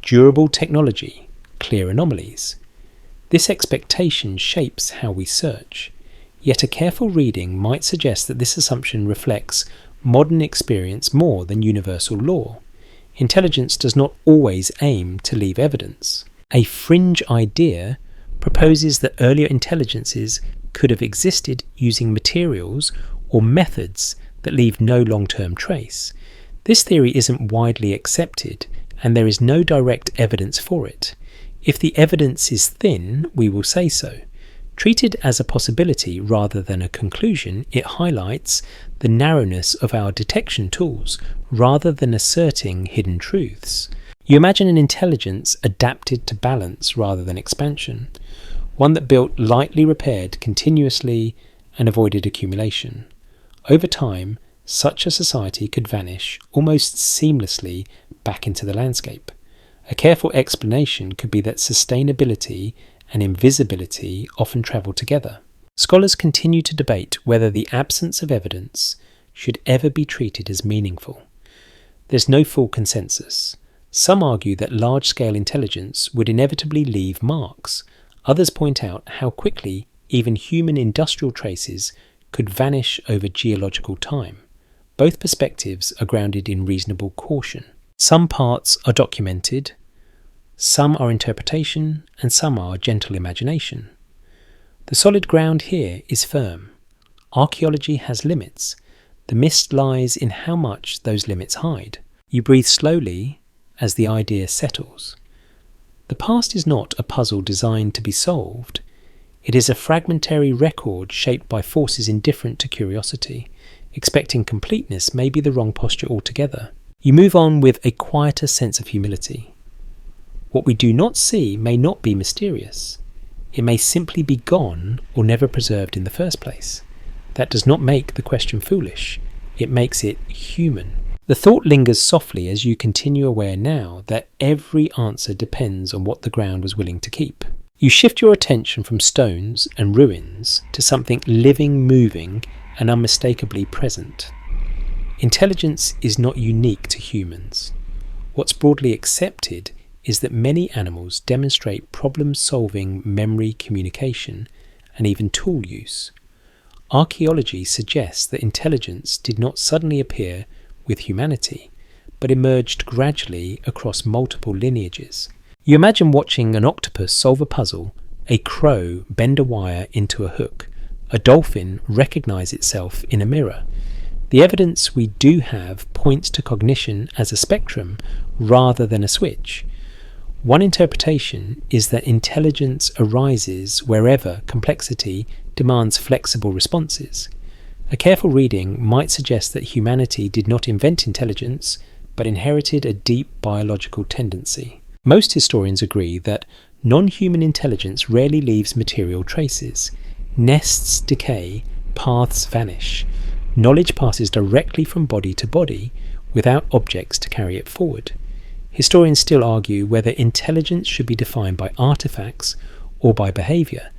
durable technology, clear anomalies. This expectation shapes how we search, yet a careful reading might suggest that this assumption reflects modern experience more than universal law. Intelligence does not always aim to leave evidence. A fringe idea proposes that earlier intelligences could have existed using materials or methods that leave no long-term trace. This theory isn't widely accepted, and there is no direct evidence for it. If the evidence is thin, we will say so. Treated as a possibility rather than a conclusion, it highlights the narrowness of our detection tools rather than asserting hidden truths. You imagine an intelligence adapted to balance rather than expansion, one that built lightly, repaired continuously, and avoided accumulation. Over time, such a society could vanish almost seamlessly back into the landscape. A careful explanation could be that sustainability and invisibility often travel together. Scholars continue to debate whether the absence of evidence should ever be treated as meaningful. There's no full consensus. Some argue that large-scale intelligence would inevitably leave marks. Others point out how quickly even human industrial traces could vanish over geological time. Both perspectives are grounded in reasonable caution. Some parts are documented, some are interpretation, and some are gentle imagination. The solid ground here is firm. Archaeology has limits. The mist lies in how much those limits hide. You breathe slowly as the idea settles. The past is not a puzzle designed to be solved. It is a fragmentary record shaped by forces indifferent to curiosity. Expecting completeness may be the wrong posture altogether. You move on with a quieter sense of humility. What we do not see may not be mysterious. It may simply be gone or never preserved in the first place. That does not make the question foolish. It makes it human. The thought lingers softly as you continue, aware now that every answer depends on what the ground was willing to keep. You shift your attention from stones and ruins to something living, moving, and unmistakably present. Intelligence is not unique to humans. What's broadly accepted is that many animals demonstrate problem-solving, memory, communication, and even tool use. Archaeology suggests that intelligence did not suddenly appear with humanity, but emerged gradually across multiple lineages. You imagine watching an octopus solve a puzzle, a crow bend a wire into a hook, a dolphin recognize itself in a mirror. The evidence we do have points to cognition as a spectrum rather than a switch. One interpretation is that intelligence arises wherever complexity demands flexible responses. A careful reading might suggest that humanity did not invent intelligence, but inherited a deep biological tendency. Most historians agree that non-human intelligence rarely leaves material traces. Nests decay, paths vanish. Knowledge passes directly from body to body without objects to carry it forward. Historians still argue whether intelligence should be defined by artifacts or by behaviour,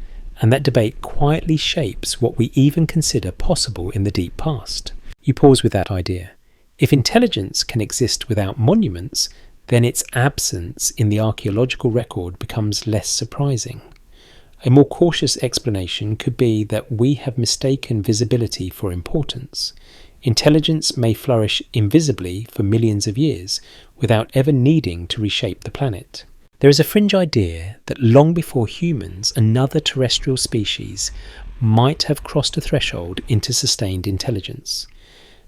and that debate quietly shapes what we even consider possible in the deep past. You pause with that idea. If intelligence can exist without monuments, then its absence in the archaeological record becomes less surprising. A more cautious explanation could be that we have mistaken visibility for importance. Intelligence may flourish invisibly for millions of years without ever needing to reshape the planet. There is a fringe idea that long before humans, another terrestrial species might have crossed a threshold into sustained intelligence.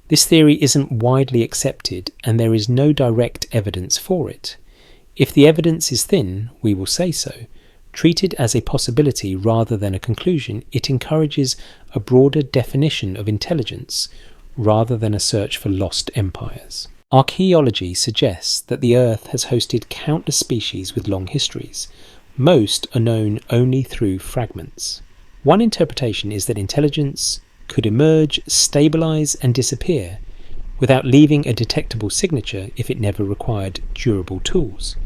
This theory isn't widely accepted, and there is no direct evidence for it. If the evidence is thin, we will say so. Treated as a possibility rather than a conclusion, it encourages a broader definition of intelligence rather than a search for lost empires. Archaeology suggests that the Earth has hosted countless species with long histories. Most are known only through fragments. One interpretation is that intelligence could emerge, stabilize, and disappear without leaving a detectable signature if it never required durable tools.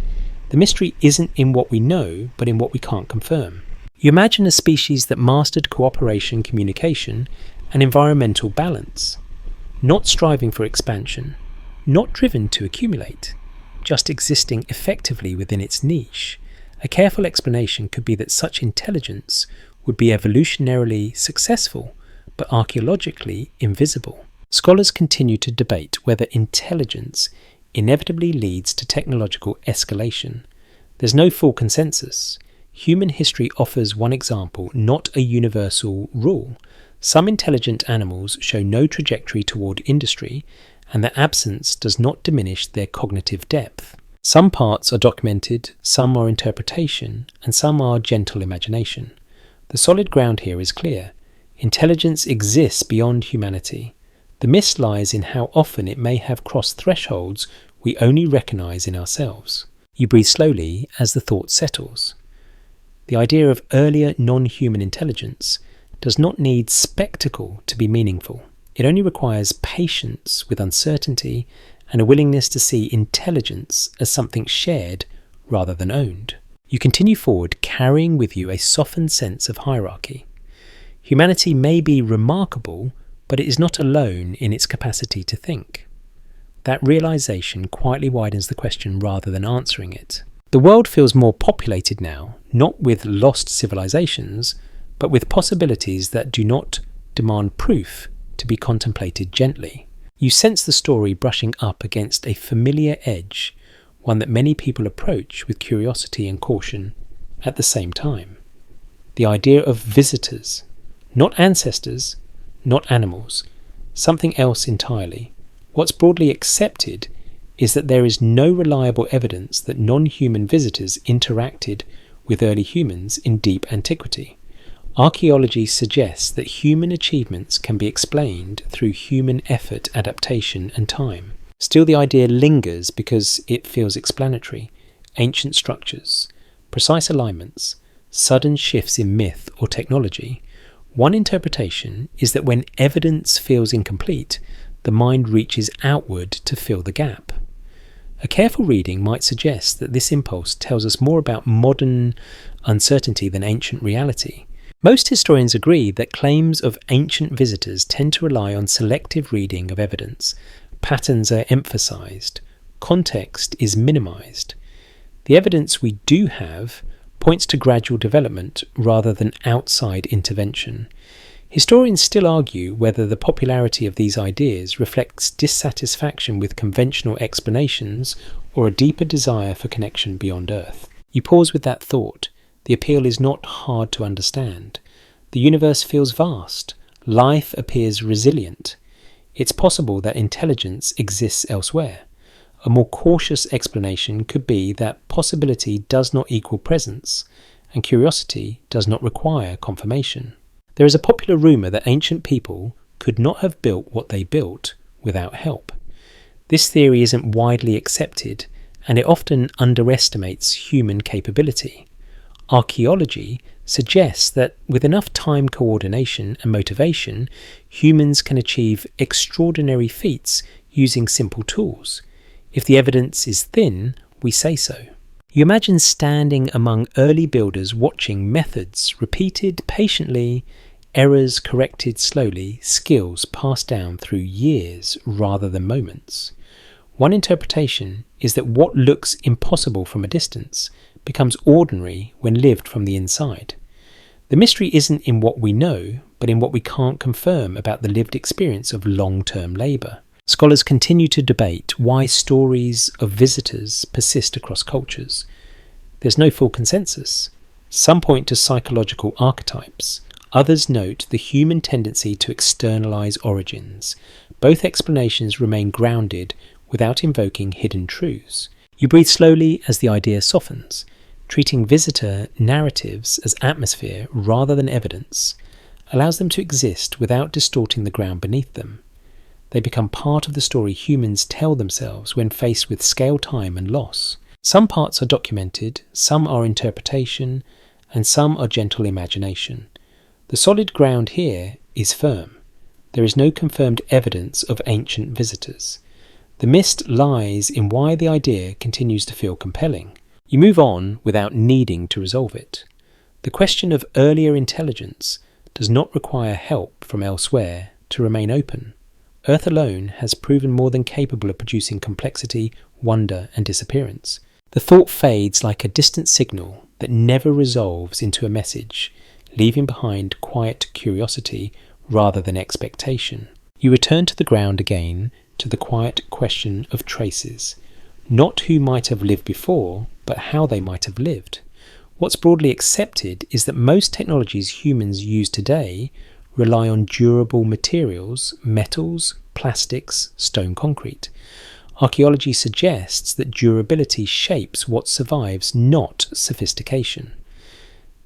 The mystery isn't in what we know, but in what we can't confirm. You imagine a species that mastered cooperation, communication, and environmental balance, not striving for expansion, not driven to accumulate, just existing effectively within its niche. A careful explanation could be that such intelligence would be evolutionarily successful, but archaeologically invisible. Scholars continue to debate whether intelligence inevitably leads to technological escalation. There's no full consensus. Human history offers one example, not a universal rule. Some intelligent animals show no trajectory toward industry, and their absence does not diminish their cognitive depth. Some parts are documented, some are interpretation, and some are gentle imagination. The solid ground here is clear. Intelligence exists beyond humanity. The miss lies in how often it may have crossed thresholds we only recognise in ourselves. You breathe slowly as the thought settles. The idea of earlier non-human intelligence does not need spectacle to be meaningful. It only requires patience with uncertainty and a willingness to see intelligence as something shared rather than owned. You continue forward, carrying with you a softened sense of hierarchy. Humanity may be remarkable, but it is not alone in its capacity to think. That realization quietly widens the question rather than answering it. The world feels more populated now, not with lost civilizations, but with possibilities that do not demand proof to be contemplated gently. You sense the story brushing up against a familiar edge, one that many people approach with curiosity and caution at the same time. The idea of visitors, not ancestors, not animals, something else entirely. What's broadly accepted is that there is no reliable evidence that non-human visitors interacted with early humans in deep antiquity. Archaeology suggests that human achievements can be explained through human effort, adaptation, and time. Still, the idea lingers because it feels explanatory. Ancient structures, precise alignments, sudden shifts in myth or technology. One interpretation is that when evidence feels incomplete, the mind reaches outward to fill the gap. A careful reading might suggest that this impulse tells us more about modern uncertainty than ancient reality. Most historians agree that claims of ancient visitors tend to rely on selective reading of evidence. Patterns are emphasized. Context is minimized. The evidence we do have points to gradual development rather than outside intervention. Historians still argue whether the popularity of these ideas reflects dissatisfaction with conventional explanations or a deeper desire for connection beyond Earth. You pause with that thought. The appeal is not hard to understand. The universe feels vast. Life appears resilient. It's possible that intelligence exists elsewhere. A more cautious explanation could be that possibility does not equal presence, and curiosity does not require confirmation. There is a popular rumour that ancient people could not have built what they built without help. This theory isn't widely accepted, and it often underestimates human capability. Archaeology suggests that with enough time, coordination, and motivation, humans can achieve extraordinary feats using simple tools. If the evidence is thin, we say so. You imagine standing among early builders watching methods repeated patiently, errors corrected slowly, skills passed down through years rather than moments. One interpretation is that what looks impossible from a distance becomes ordinary when lived from the inside. The mystery isn't in what we know, but in what we can't confirm about the lived experience of long-term labour. Scholars continue to debate why stories of visitors persist across cultures. There's no full consensus. Some point to psychological archetypes. Others note the human tendency to externalise origins. Both explanations remain grounded without invoking hidden truths. You breathe slowly as the idea softens, treating visitor narratives as atmosphere rather than evidence allows them to exist without distorting the ground beneath them. They become part of the story humans tell themselves when faced with scale time and loss. Some parts are documented, some are interpretation, and some are gentle imagination. The solid ground here is firm. There is no confirmed evidence of ancient visitors. The mist lies in why the idea continues to feel compelling. You move on without needing to resolve it. The question of earlier intelligence does not require help from elsewhere to remain open. Earth alone has proven more than capable of producing complexity, wonder, and disappearance. The thought fades like a distant signal that never resolves into a message, leaving behind quiet curiosity rather than expectation. You return to the ground again, to the quiet question of traces. Not who might have lived before, but how they might have lived. What's broadly accepted is that most technologies humans use today rely on durable materials, metals, plastics, stone, concrete. Archaeology suggests that durability shapes what survives, not sophistication.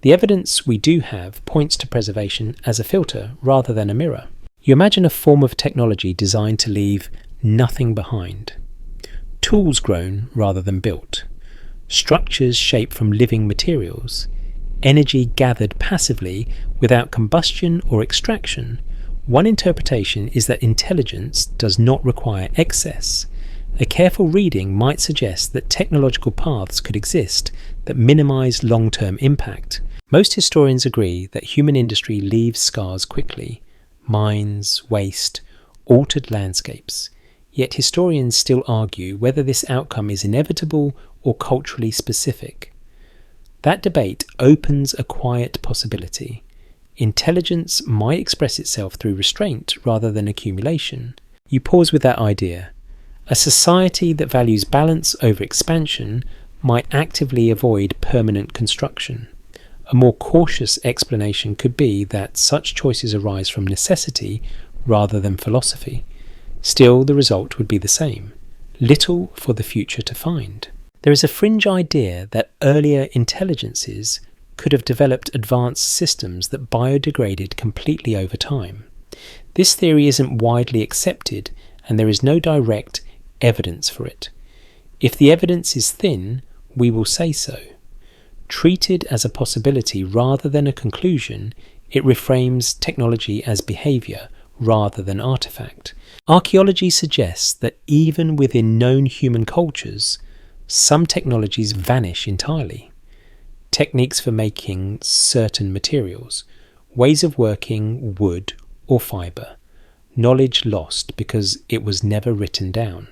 The evidence we do have points to preservation as a filter rather than a mirror. You imagine a form of technology designed to leave nothing behind. Tools grown rather than built. Structures shaped from living materials. Energy gathered passively without combustion or extraction. One interpretation is that intelligence does not require excess. A careful reading might suggest that technological paths could exist that minimize long-term impact. Most historians agree that human industry leaves scars quickly. Mines, waste, altered landscapes. Yet historians still argue whether this outcome is inevitable or culturally specific. That debate opens a quiet possibility. Intelligence might express itself through restraint rather than accumulation. You pause with that idea. A society that values balance over expansion might actively avoid permanent construction. A more cautious explanation could be that such choices arise from necessity rather than philosophy. Still, the result would be the same. Little for the future to find. There is a fringe idea that earlier intelligences could have developed advanced systems that biodegraded completely over time. This theory isn't widely accepted, and there is no direct evidence for it. If the evidence is thin, we will say so. Treated as a possibility rather than a conclusion, it reframes technology as behaviour rather than artifact. Archaeology suggests that even within known human cultures, some technologies vanish entirely. Techniques for making certain materials, ways of working wood or fibre, knowledge lost because it was never written down.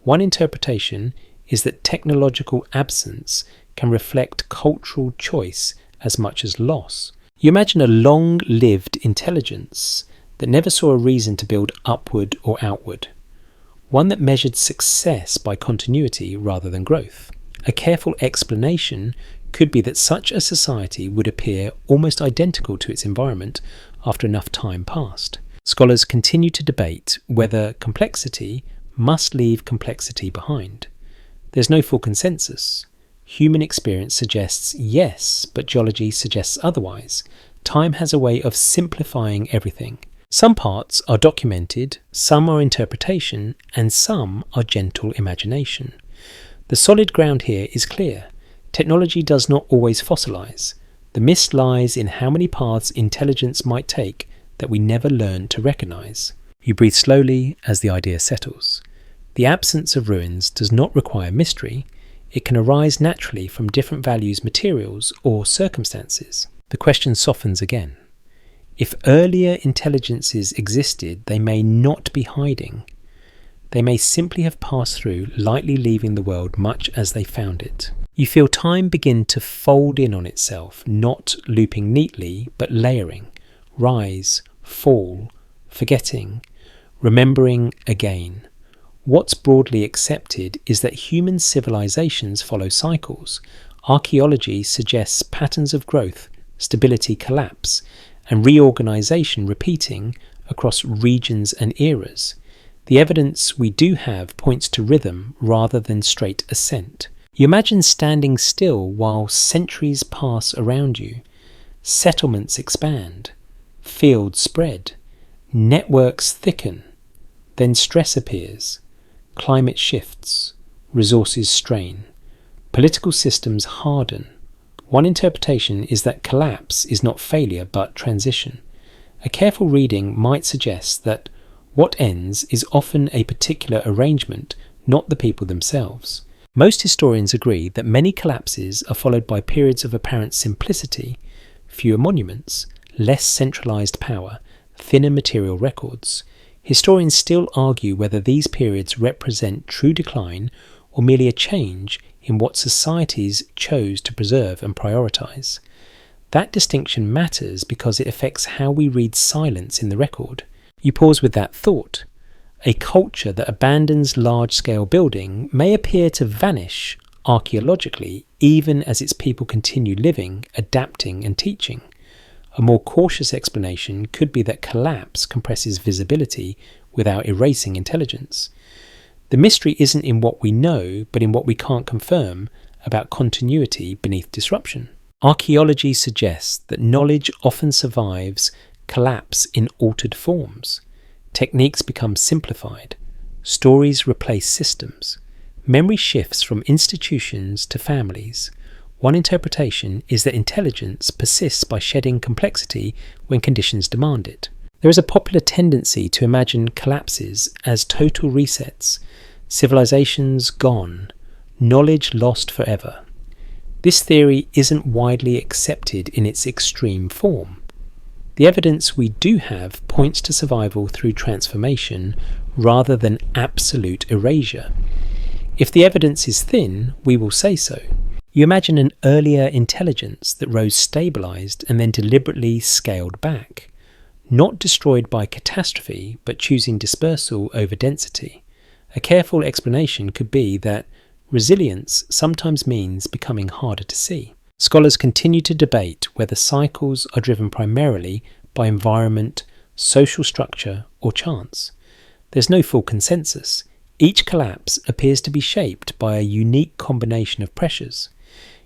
One interpretation is that technological absence can reflect cultural choice as much as loss. You imagine a long-lived intelligence that never saw a reason to build upward or outward, one that measured success by continuity rather than growth. A careful explanation could be that such a society would appear almost identical to its environment after enough time passed. Scholars continue to debate whether complexity must leave complexity behind. There's no full consensus. Human experience suggests yes, but geology suggests otherwise. Time has a way of simplifying everything. Some parts are documented, some are interpretation, and some are gentle imagination. The solid ground here is clear. Technology does not always fossilize. The mist lies in how many paths intelligence might take that we never learn to recognize. You breathe slowly as the idea settles. The absence of ruins does not require mystery. It can arise naturally from different values, materials, or circumstances. The question softens again. If earlier intelligences existed, they may not be hiding. They may simply have passed through, lightly leaving the world much as they found it. You feel time begin to fold in on itself, not looping neatly, but layering. Rise, fall, forgetting, remembering again. What's broadly accepted is that human civilizations follow cycles. Archaeology suggests patterns of growth, stability, collapse, and reorganization repeating across regions and eras. The evidence we do have points to rhythm rather than straight ascent. You imagine standing still while centuries pass around you. Settlements expand, fields spread, networks thicken, then stress appears, climate shifts, resources strain, political systems harden. One interpretation is that collapse is not failure but transition. A careful reading might suggest that what ends is often a particular arrangement, not the people themselves. Most historians agree that many collapses are followed by periods of apparent simplicity, fewer monuments, less centralised power, thinner material records. Historians still argue whether these periods represent true decline or merely a change in what societies chose to preserve and prioritise. That distinction matters because it affects how we read silence in the record. You pause with that thought. A culture that abandons large-scale building may appear to vanish archaeologically even as its people continue living, adapting and teaching. A more cautious explanation could be that collapse compresses visibility without erasing intelligence. The mystery isn't in what we know, but in what we can't confirm about continuity beneath disruption. Archaeology suggests that knowledge often survives collapse in altered forms. Techniques become simplified. Stories replace systems. Memory shifts from institutions to families. One interpretation is that intelligence persists by shedding complexity when conditions demand it. There is a popular tendency to imagine collapses as total resets, civilizations gone, knowledge lost forever. This theory isn't widely accepted in its extreme form. The evidence we do have points to survival through transformation rather than absolute erasure. If the evidence is thin, we will say so. You imagine an earlier intelligence that rose stabilised and then deliberately scaled back, not destroyed by catastrophe, but choosing dispersal over density. A careful explanation could be that resilience sometimes means becoming harder to see. Scholars continue to debate whether cycles are driven primarily by environment, social structure, or chance. There's no full consensus. Each collapse appears to be shaped by a unique combination of pressures.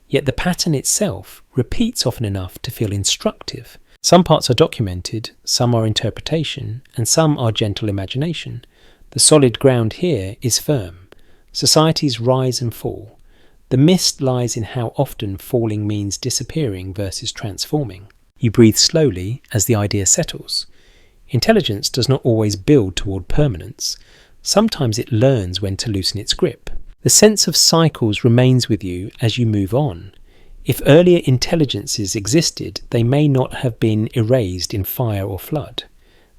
Yet the pattern itself repeats often enough to feel instructive. Some parts are documented, some are interpretation, and some are gentle imagination. The solid ground here is firm. Societies rise and fall. The mist lies in how often falling means disappearing versus transforming. You breathe slowly as the idea settles. Intelligence does not always build toward permanence. Sometimes it learns when to loosen its grip. The sense of cycles remains with you as you move on. If earlier intelligences existed, they may not have been erased in fire or flood.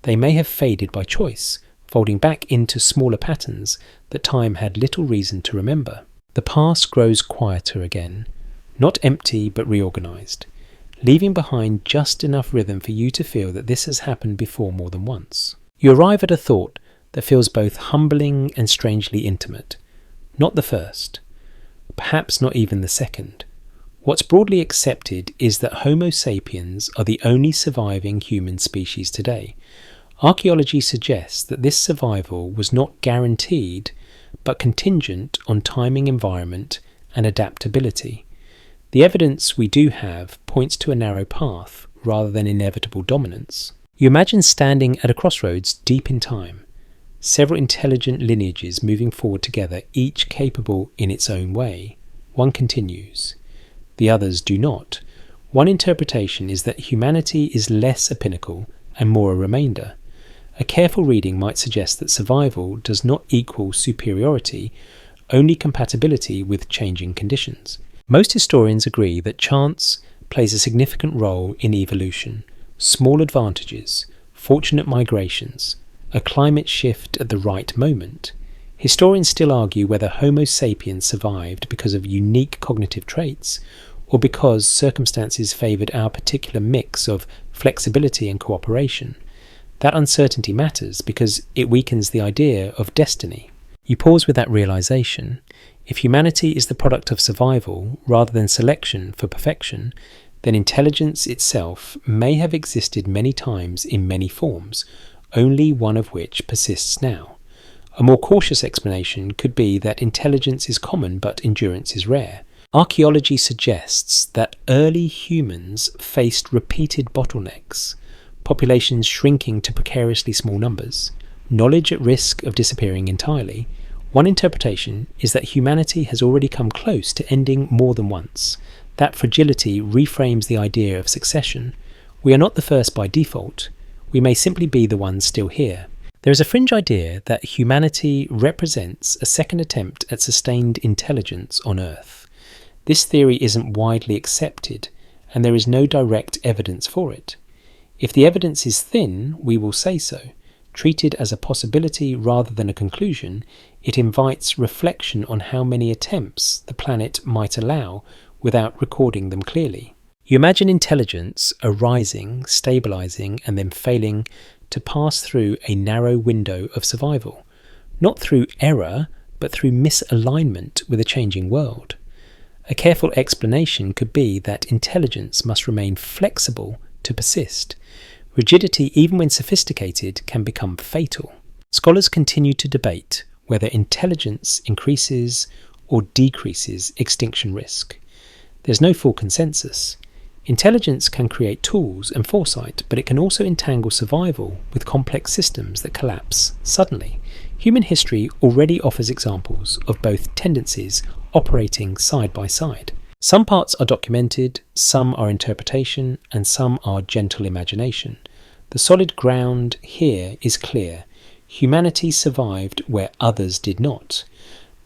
They may have faded by choice, folding back into smaller patterns that time had little reason to remember. The past grows quieter again, not empty but reorganized, leaving behind just enough rhythm for you to feel that this has happened before more than once. You arrive at a thought that feels both humbling and strangely intimate. Not the first, perhaps not even the second. What's broadly accepted is that Homo sapiens are the only surviving human species today. Archaeology suggests that this survival was not guaranteed, but contingent on timing, environment, and adaptability. The evidence we do have points to a narrow path rather than inevitable dominance. You imagine standing at a crossroads deep in time, several intelligent lineages moving forward together, each capable in its own way. One continues. The others do not. One interpretation is that humanity is less a pinnacle and more a remainder. A careful reading might suggest that survival does not equal superiority, only compatibility with changing conditions. Most historians agree that chance plays a significant role in evolution. Small advantages, fortunate migrations, a climate shift at the right moment. Historians still argue whether Homo sapiens survived because of unique cognitive traits or because circumstances favoured our particular mix of flexibility and cooperation. That uncertainty matters because it weakens the idea of destiny. You pause with that realisation. If humanity is the product of survival rather than selection for perfection, then intelligence itself may have existed many times in many forms, only one of which persists now. A more cautious explanation could be that intelligence is common but endurance is rare. Archaeology suggests that early humans faced repeated bottlenecks, populations shrinking to precariously small numbers, knowledge at risk of disappearing entirely. One interpretation is that humanity has already come close to ending more than once. That fragility reframes the idea of succession. We are not the first by default. We may simply be the ones still here. There is a fringe idea that humanity represents a second attempt at sustained intelligence on Earth. This theory isn't widely accepted, and there is no direct evidence for it. If the evidence is thin, we will say so. Treated as a possibility rather than a conclusion, it invites reflection on how many attempts the planet might allow without recording them clearly. You imagine intelligence arising, stabilising, and then failing to pass through a narrow window of survival, not through error, but through misalignment with a changing world. A careful explanation could be that intelligence must remain flexible to persist. Rigidity, even when sophisticated, can become fatal. Scholars continue to debate whether intelligence increases or decreases extinction risk. There's no full consensus. Intelligence can create tools and foresight, but it can also entangle survival with complex systems that collapse suddenly. Human history already offers examples of both tendencies operating side by side. Some parts are documented, some are interpretation, and some are gentle imagination. The solid ground here is clear. Humanity survived where others did not.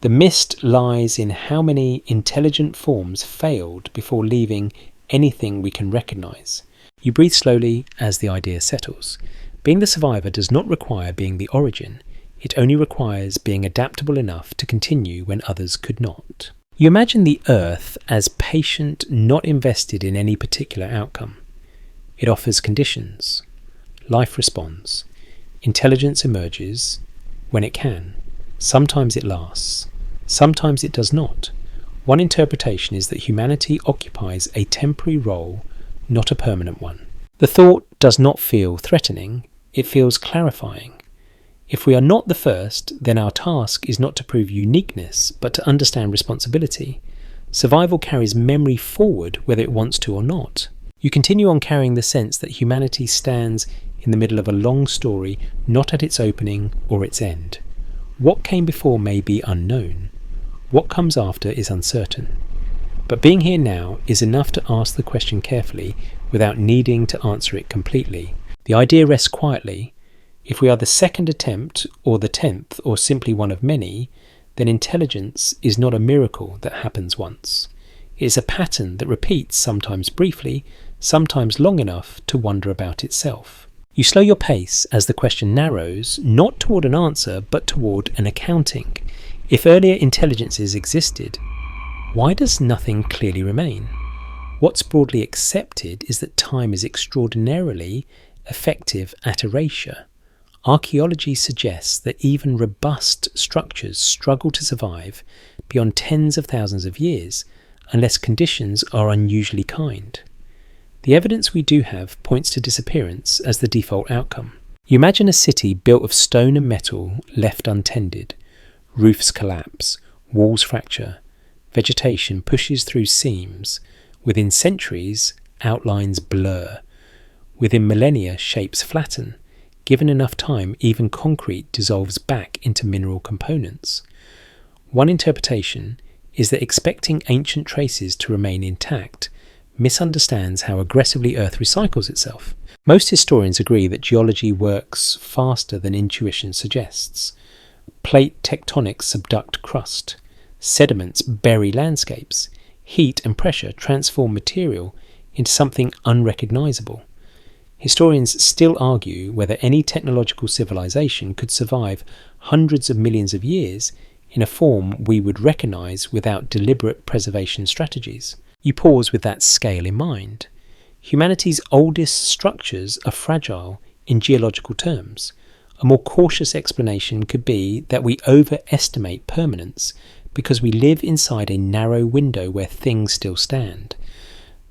The mist lies in how many intelligent forms failed before leaving anything we can recognise. You breathe slowly as the idea settles. Being the survivor does not require being the origin. It only requires being adaptable enough to continue when others could not. You imagine the Earth as patient, not invested in any particular outcome. It offers conditions. Life responds. Intelligence emerges when it can. Sometimes it lasts. Sometimes it does not. One interpretation is that humanity occupies a temporary role, not a permanent one. The thought does not feel threatening, it feels clarifying. If we are not the first, then our task is not to prove uniqueness, but to understand responsibility. Survival carries memory forward whether it wants to or not. You continue on carrying the sense that humanity stands in the middle of a long story, not at its opening or its end. What came before may be unknown. What comes after is uncertain. But being here now is enough to ask the question carefully without needing to answer it completely. The idea rests quietly. If we are the second attempt, or the 10th, or simply one of many, then intelligence is not a miracle that happens once. It is a pattern that repeats, sometimes briefly, sometimes long enough to wonder about itself. You slow your pace as the question narrows, not toward an answer, but toward an accounting. If earlier intelligences existed, why does nothing clearly remain? What's broadly accepted is that time is extraordinarily effective at erasure. Archaeology suggests that even robust structures struggle to survive beyond tens of thousands of years unless conditions are unusually kind. The evidence we do have points to disappearance as the default outcome. You imagine a city built of stone and metal left untended. Roofs collapse, walls fracture, vegetation pushes through seams. Within centuries, outlines blur. Within millennia, shapes flatten. Given enough time, even concrete dissolves back into mineral components. One interpretation is that expecting ancient traces to remain intact misunderstands how aggressively Earth recycles itself. Most historians agree that geology works faster than intuition suggests. Plate tectonics subduct crust. Sediments bury landscapes. Heat and pressure transform material into something unrecognizable. Historians still argue whether any technological civilization could survive hundreds of millions of years in a form we would recognise without deliberate preservation strategies. You pause with that scale in mind. Humanity's oldest structures are fragile in geological terms. A more cautious explanation could be that we overestimate permanence because we live inside a narrow window where things still stand.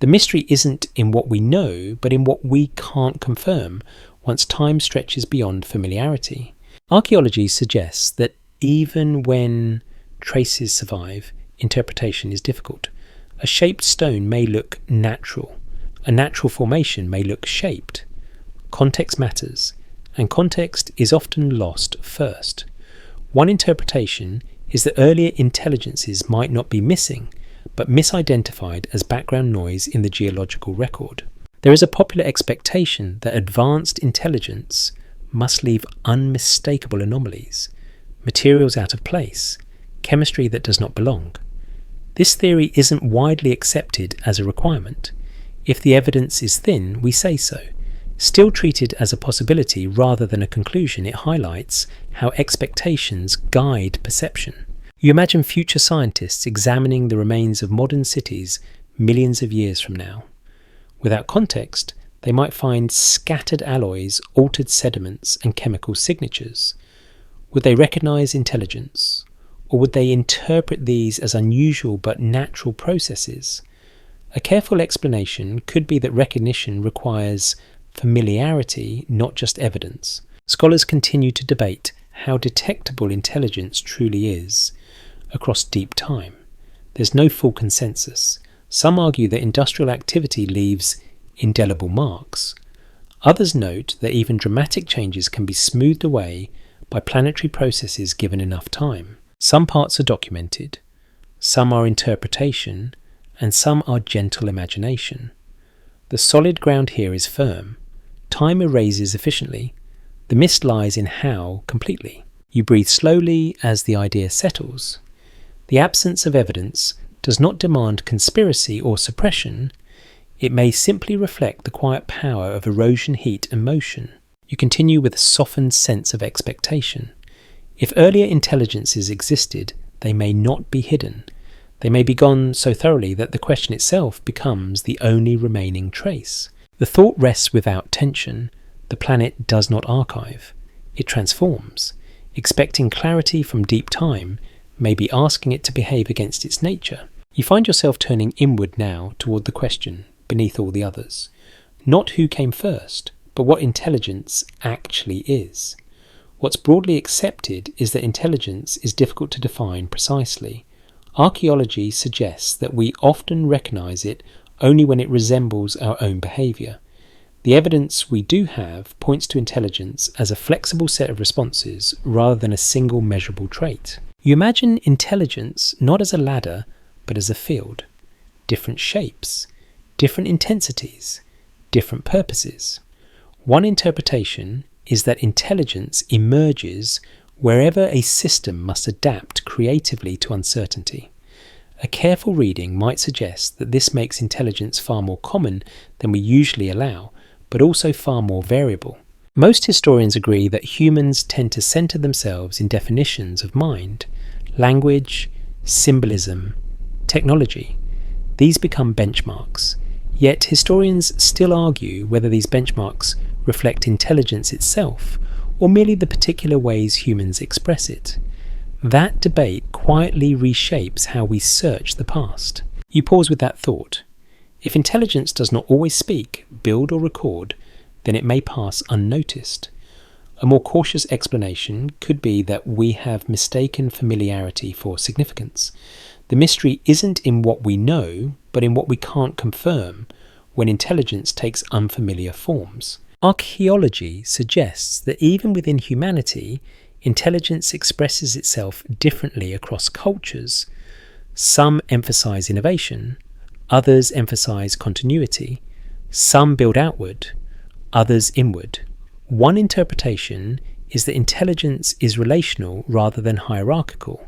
The mystery isn't in what we know, but in what we can't confirm once time stretches beyond familiarity. Archaeology suggests that even when traces survive, interpretation is difficult. A shaped stone may look natural. A natural formation may look shaped. Context matters, and context is often lost first. One interpretation is that earlier intelligences might not be missing, but misidentified as background noise in the geological record. There is a popular expectation that advanced intelligence must leave unmistakable anomalies, materials out of place, chemistry that does not belong. This theory isn't widely accepted as a requirement. If the evidence is thin, we say so. Still treated as a possibility rather than a conclusion, it highlights how expectations guide perception. You imagine future scientists examining the remains of modern cities millions of years from now. Without context, they might find scattered alloys, altered sediments, and chemical signatures. Would they recognise intelligence? Or would they interpret these as unusual but natural processes? A careful explanation could be that recognition requires familiarity, not just evidence. Scholars continue to debate how detectable intelligence truly is across deep time. There's no full consensus. Some argue that industrial activity leaves indelible marks. Others note that even dramatic changes can be smoothed away by planetary processes given enough time. Some parts are documented, some are interpretation, and some are gentle imagination. The solid ground here is firm. Time erases efficiently. The mist lies in how completely. You breathe slowly as the idea settles. The absence of evidence does not demand conspiracy or suppression. It may simply reflect the quiet power of erosion, heat, and motion. You continue with a softened sense of expectation. If earlier intelligences existed, they may not be hidden. They may be gone so thoroughly that the question itself becomes the only remaining trace. The thought rests without tension. The planet does not archive. It transforms. Expecting clarity from deep time may be asking it to behave against its nature. You find yourself turning inward now toward the question, beneath all the others. Not who came first, but what intelligence actually is. What's broadly accepted is that intelligence is difficult to define precisely. Archaeology suggests that we often recognise it only when it resembles our own behaviour. The evidence we do have points to intelligence as a flexible set of responses rather than a single measurable trait. You imagine intelligence not as a ladder, but as a field. Different shapes, different intensities, different purposes. One interpretation is that intelligence emerges wherever a system must adapt creatively to uncertainty. A careful reading might suggest that this makes intelligence far more common than we usually allow, but also far more variable. Most historians agree that humans tend to centre themselves in definitions of mind, language, symbolism, technology. These become benchmarks. Yet historians still argue whether these benchmarks reflect intelligence itself or merely the particular ways humans express it. That debate quietly reshapes how we search the past. You pause with that thought. If intelligence does not always speak, build or record, then it may pass unnoticed. A more cautious explanation could be that we have mistaken familiarity for significance. The mystery isn't in what we know, but in what we can't confirm when intelligence takes unfamiliar forms. Archaeology suggests that even within humanity, intelligence expresses itself differently across cultures. Some emphasize innovation, others emphasize continuity, some build outward, others inward. One interpretation is that intelligence is relational rather than hierarchical.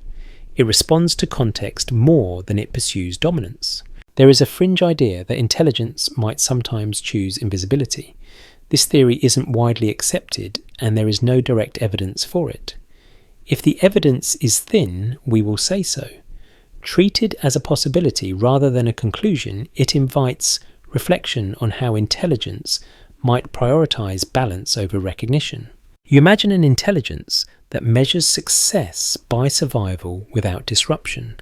It responds to context more than it pursues dominance. There is a fringe idea that intelligence might sometimes choose invisibility. This theory isn't widely accepted, and there is no direct evidence for it. If the evidence is thin, we will say so. Treated as a possibility rather than a conclusion, it invites reflection on how intelligence might prioritize balance over recognition. You imagine an intelligence that measures success by survival without disruption.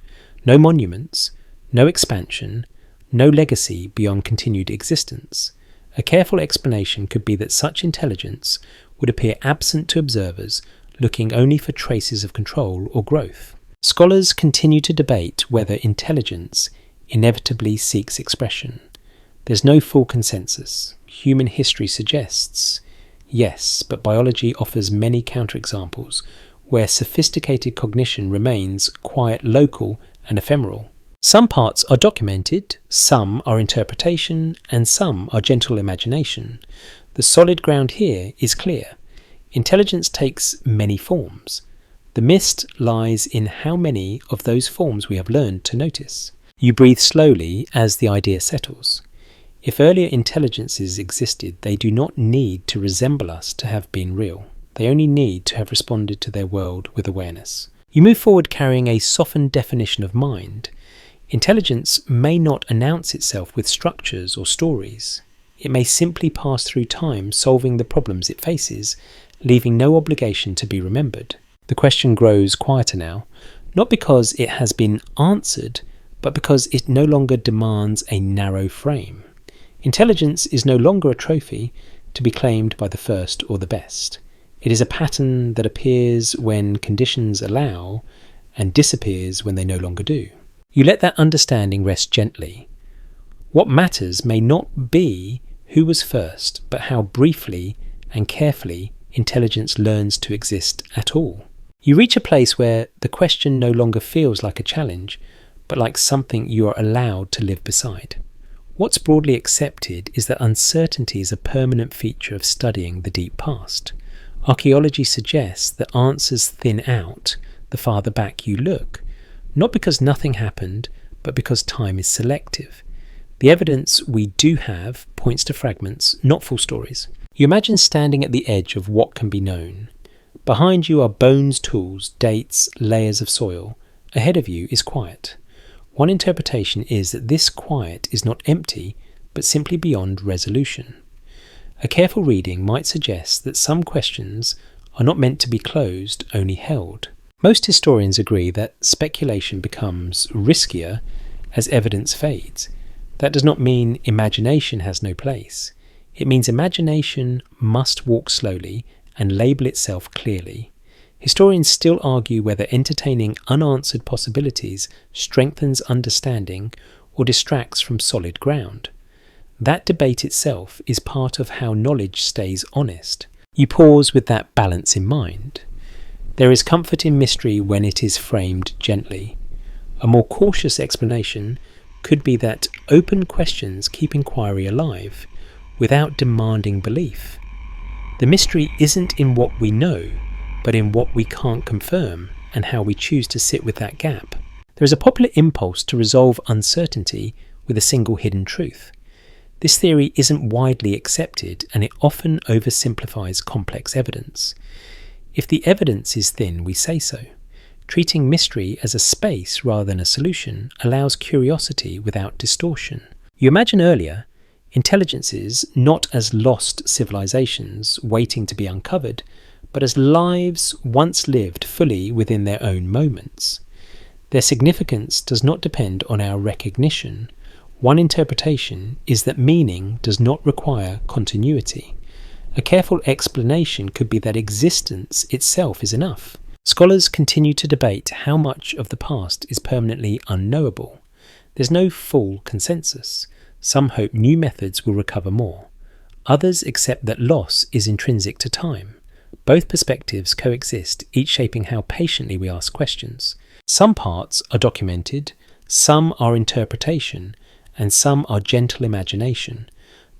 No monuments, no expansion, no legacy beyond continued existence. A careful explanation could be that such intelligence would appear absent to observers, looking only for traces of control or growth. Scholars continue to debate whether intelligence inevitably seeks expression. There's no full consensus. Human history suggests yes, but biology offers many counterexamples where sophisticated cognition remains quiet, local, and ephemeral. Some parts are documented, some are interpretation, and some are gentle imagination. The solid ground here is clear. Intelligence takes many forms. The mist lies in how many of those forms we have learned to notice. You breathe slowly as the idea settles. If earlier intelligences existed, they do not need to resemble us to have been real. They only need to have responded to their world with awareness. You move forward carrying a softened definition of mind. Intelligence may not announce itself with structures or stories. It may simply pass through time, solving the problems it faces, leaving no obligation to be remembered. The question grows quieter now, not because it has been answered, but because it no longer demands a narrow frame. Intelligence is no longer a trophy to be claimed by the first or the best. It is a pattern that appears when conditions allow and disappears when they no longer do. You let that understanding rest gently. What matters may not be who was first, but how briefly and carefully intelligence learns to exist at all. You reach a place where the question no longer feels like a challenge, but like something you are allowed to live beside. What's broadly accepted is that uncertainty is a permanent feature of studying the deep past. Archaeology suggests that answers thin out the farther back you look, not because nothing happened, but because time is selective. The evidence we do have points to fragments, not full stories. You imagine standing at the edge of what can be known. Behind you are bones, tools, dates, layers of soil. Ahead of you is quiet. One interpretation is that this quiet is not empty, but simply beyond resolution. A careful reading might suggest that some questions are not meant to be closed, only held. Most historians agree that speculation becomes riskier as evidence fades. That does not mean imagination has no place. It means imagination must walk slowly and label itself clearly. Historians still argue whether entertaining unanswered possibilities strengthens understanding or distracts from solid ground. That debate itself is part of how knowledge stays honest. You pause with that balance in mind. There is comfort in mystery when it is framed gently. A more cautious explanation could be that open questions keep inquiry alive without demanding belief. The mystery isn't in what we know, but in what we can't confirm and how we choose to sit with that gap. There is a popular impulse to resolve uncertainty with a single hidden truth. This theory isn't widely accepted, and it often oversimplifies complex evidence. If the evidence is thin, we say so. Treating mystery as a space rather than a solution allows curiosity without distortion. You imagine earlier intelligences not as lost civilizations waiting to be uncovered, but as lives once lived fully within their own moments. Their significance does not depend on our recognition. One interpretation is that meaning does not require continuity. A careful explanation could be that existence itself is enough. Scholars continue to debate how much of the past is permanently unknowable. There's no full consensus. Some hope new methods will recover more. Others accept that loss is intrinsic to time. Both perspectives coexist, each shaping how patiently we ask questions. Some parts are documented, some are interpretation, and some are gentle imagination.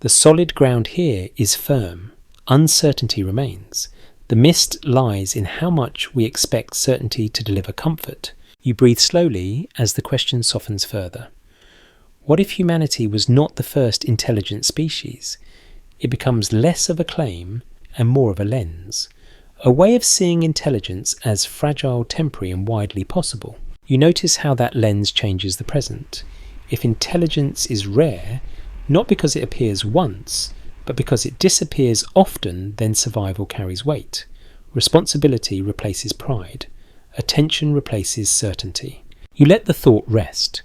The solid ground here is firm. Uncertainty remains. The mist lies in how much we expect certainty to deliver comfort. You breathe slowly as the question softens further. What if humanity was not the first intelligent species? It becomes less of a claim and more of a lens, a way of seeing intelligence as fragile, temporary and widely possible. You notice how that lens changes the present. If intelligence is rare, not because it appears once, but because it disappears often, then survival carries weight. Responsibility replaces pride. Attention replaces certainty. You let the thought rest.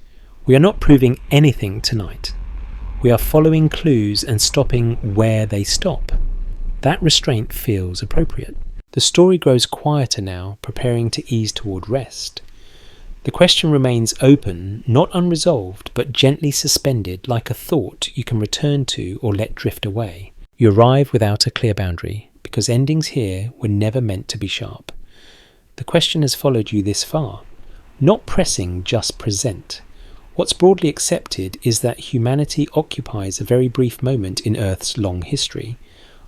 We are not proving anything tonight. We are following clues and stopping where they stop. That restraint feels appropriate. The story grows quieter now, preparing to ease toward rest. The question remains open, not unresolved, but gently suspended, like a thought you can return to or let drift away. You arrive without a clear boundary, because endings here were never meant to be sharp. The question has followed you this far. Not pressing, just present. What's broadly accepted is that humanity occupies a very brief moment in Earth's long history.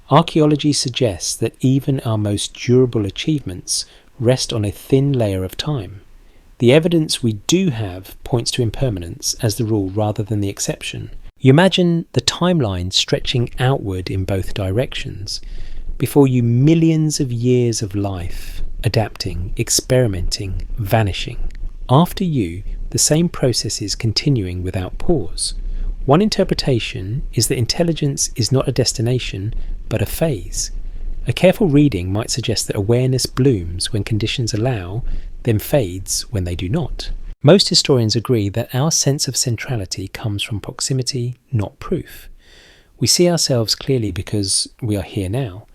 Archaeology suggests that even our most durable achievements rest on a thin layer of time. The evidence we do have points to impermanence as the rule rather than the exception. You imagine the timeline stretching outward in both directions. Before you, millions of years of life, adapting, experimenting, vanishing. After you, the same processes continuing without pause. One interpretation is that intelligence is not a destination, but a phase. A careful reading might suggest that awareness blooms when conditions allow, then fades when they do not. Most historians agree that our sense of centrality comes from proximity, not proof. We see ourselves clearly because we are here now.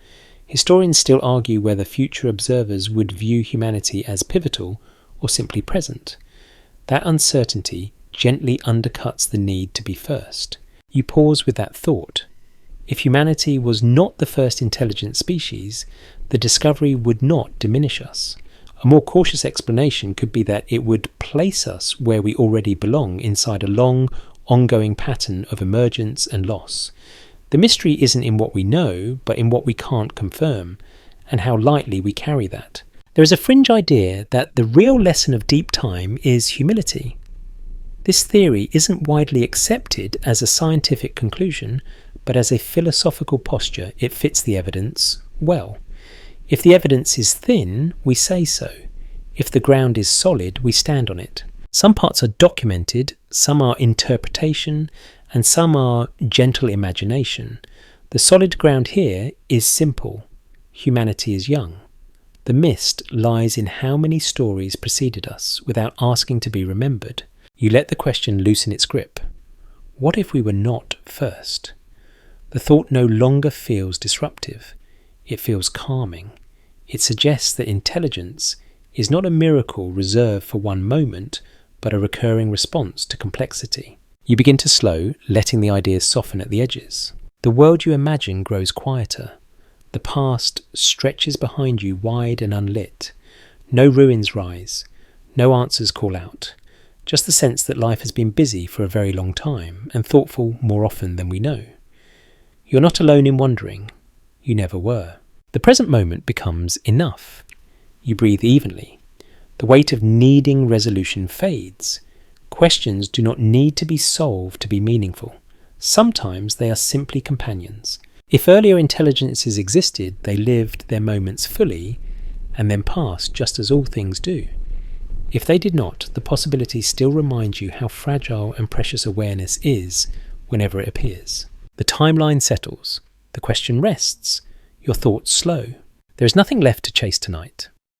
Historians still argue whether future observers would view humanity as pivotal or simply present. That uncertainty gently undercuts the need to be first. You pause with that thought. If humanity was not the first intelligent species, the discovery would not diminish us. A more cautious explanation could be that it would place us where we already belong inside a long, ongoing pattern of emergence and loss. The mystery isn't in what we know, but in what we can't confirm, and how lightly we carry that. There is a fringe idea that the real lesson of deep time is humility. This theory isn't widely accepted as a scientific conclusion, but as a philosophical posture it fits the evidence well. If the evidence is thin, we say so. If the ground is solid, we stand on it. Some parts are documented, some are interpretation, and some are gentle imagination. The solid ground here is simple. Humanity is young. The mist lies in how many stories preceded us without asking to be remembered. You let the question loosen its grip. What if we were not first? The thought no longer feels disruptive. It feels calming. It suggests that intelligence is not a miracle reserved for one moment, but a recurring response to complexity. You begin to slow, letting the ideas soften at the edges. The world you imagine grows quieter. The past stretches behind you wide and unlit. No ruins rise. No answers call out. Just the sense that life has been busy for a very long time and thoughtful more often than we know. You're not alone in wondering. You never were. The present moment becomes enough. You breathe evenly. The weight of needing resolution fades. Questions do not need to be solved to be meaningful. Sometimes they are simply companions. If earlier intelligences existed, they lived their moments fully and then passed just as all things do. If they did not, the possibility still reminds you how fragile and precious awareness is whenever it appears. The timeline settles. The question rests. Your thoughts slow. There is nothing left to chase tonight.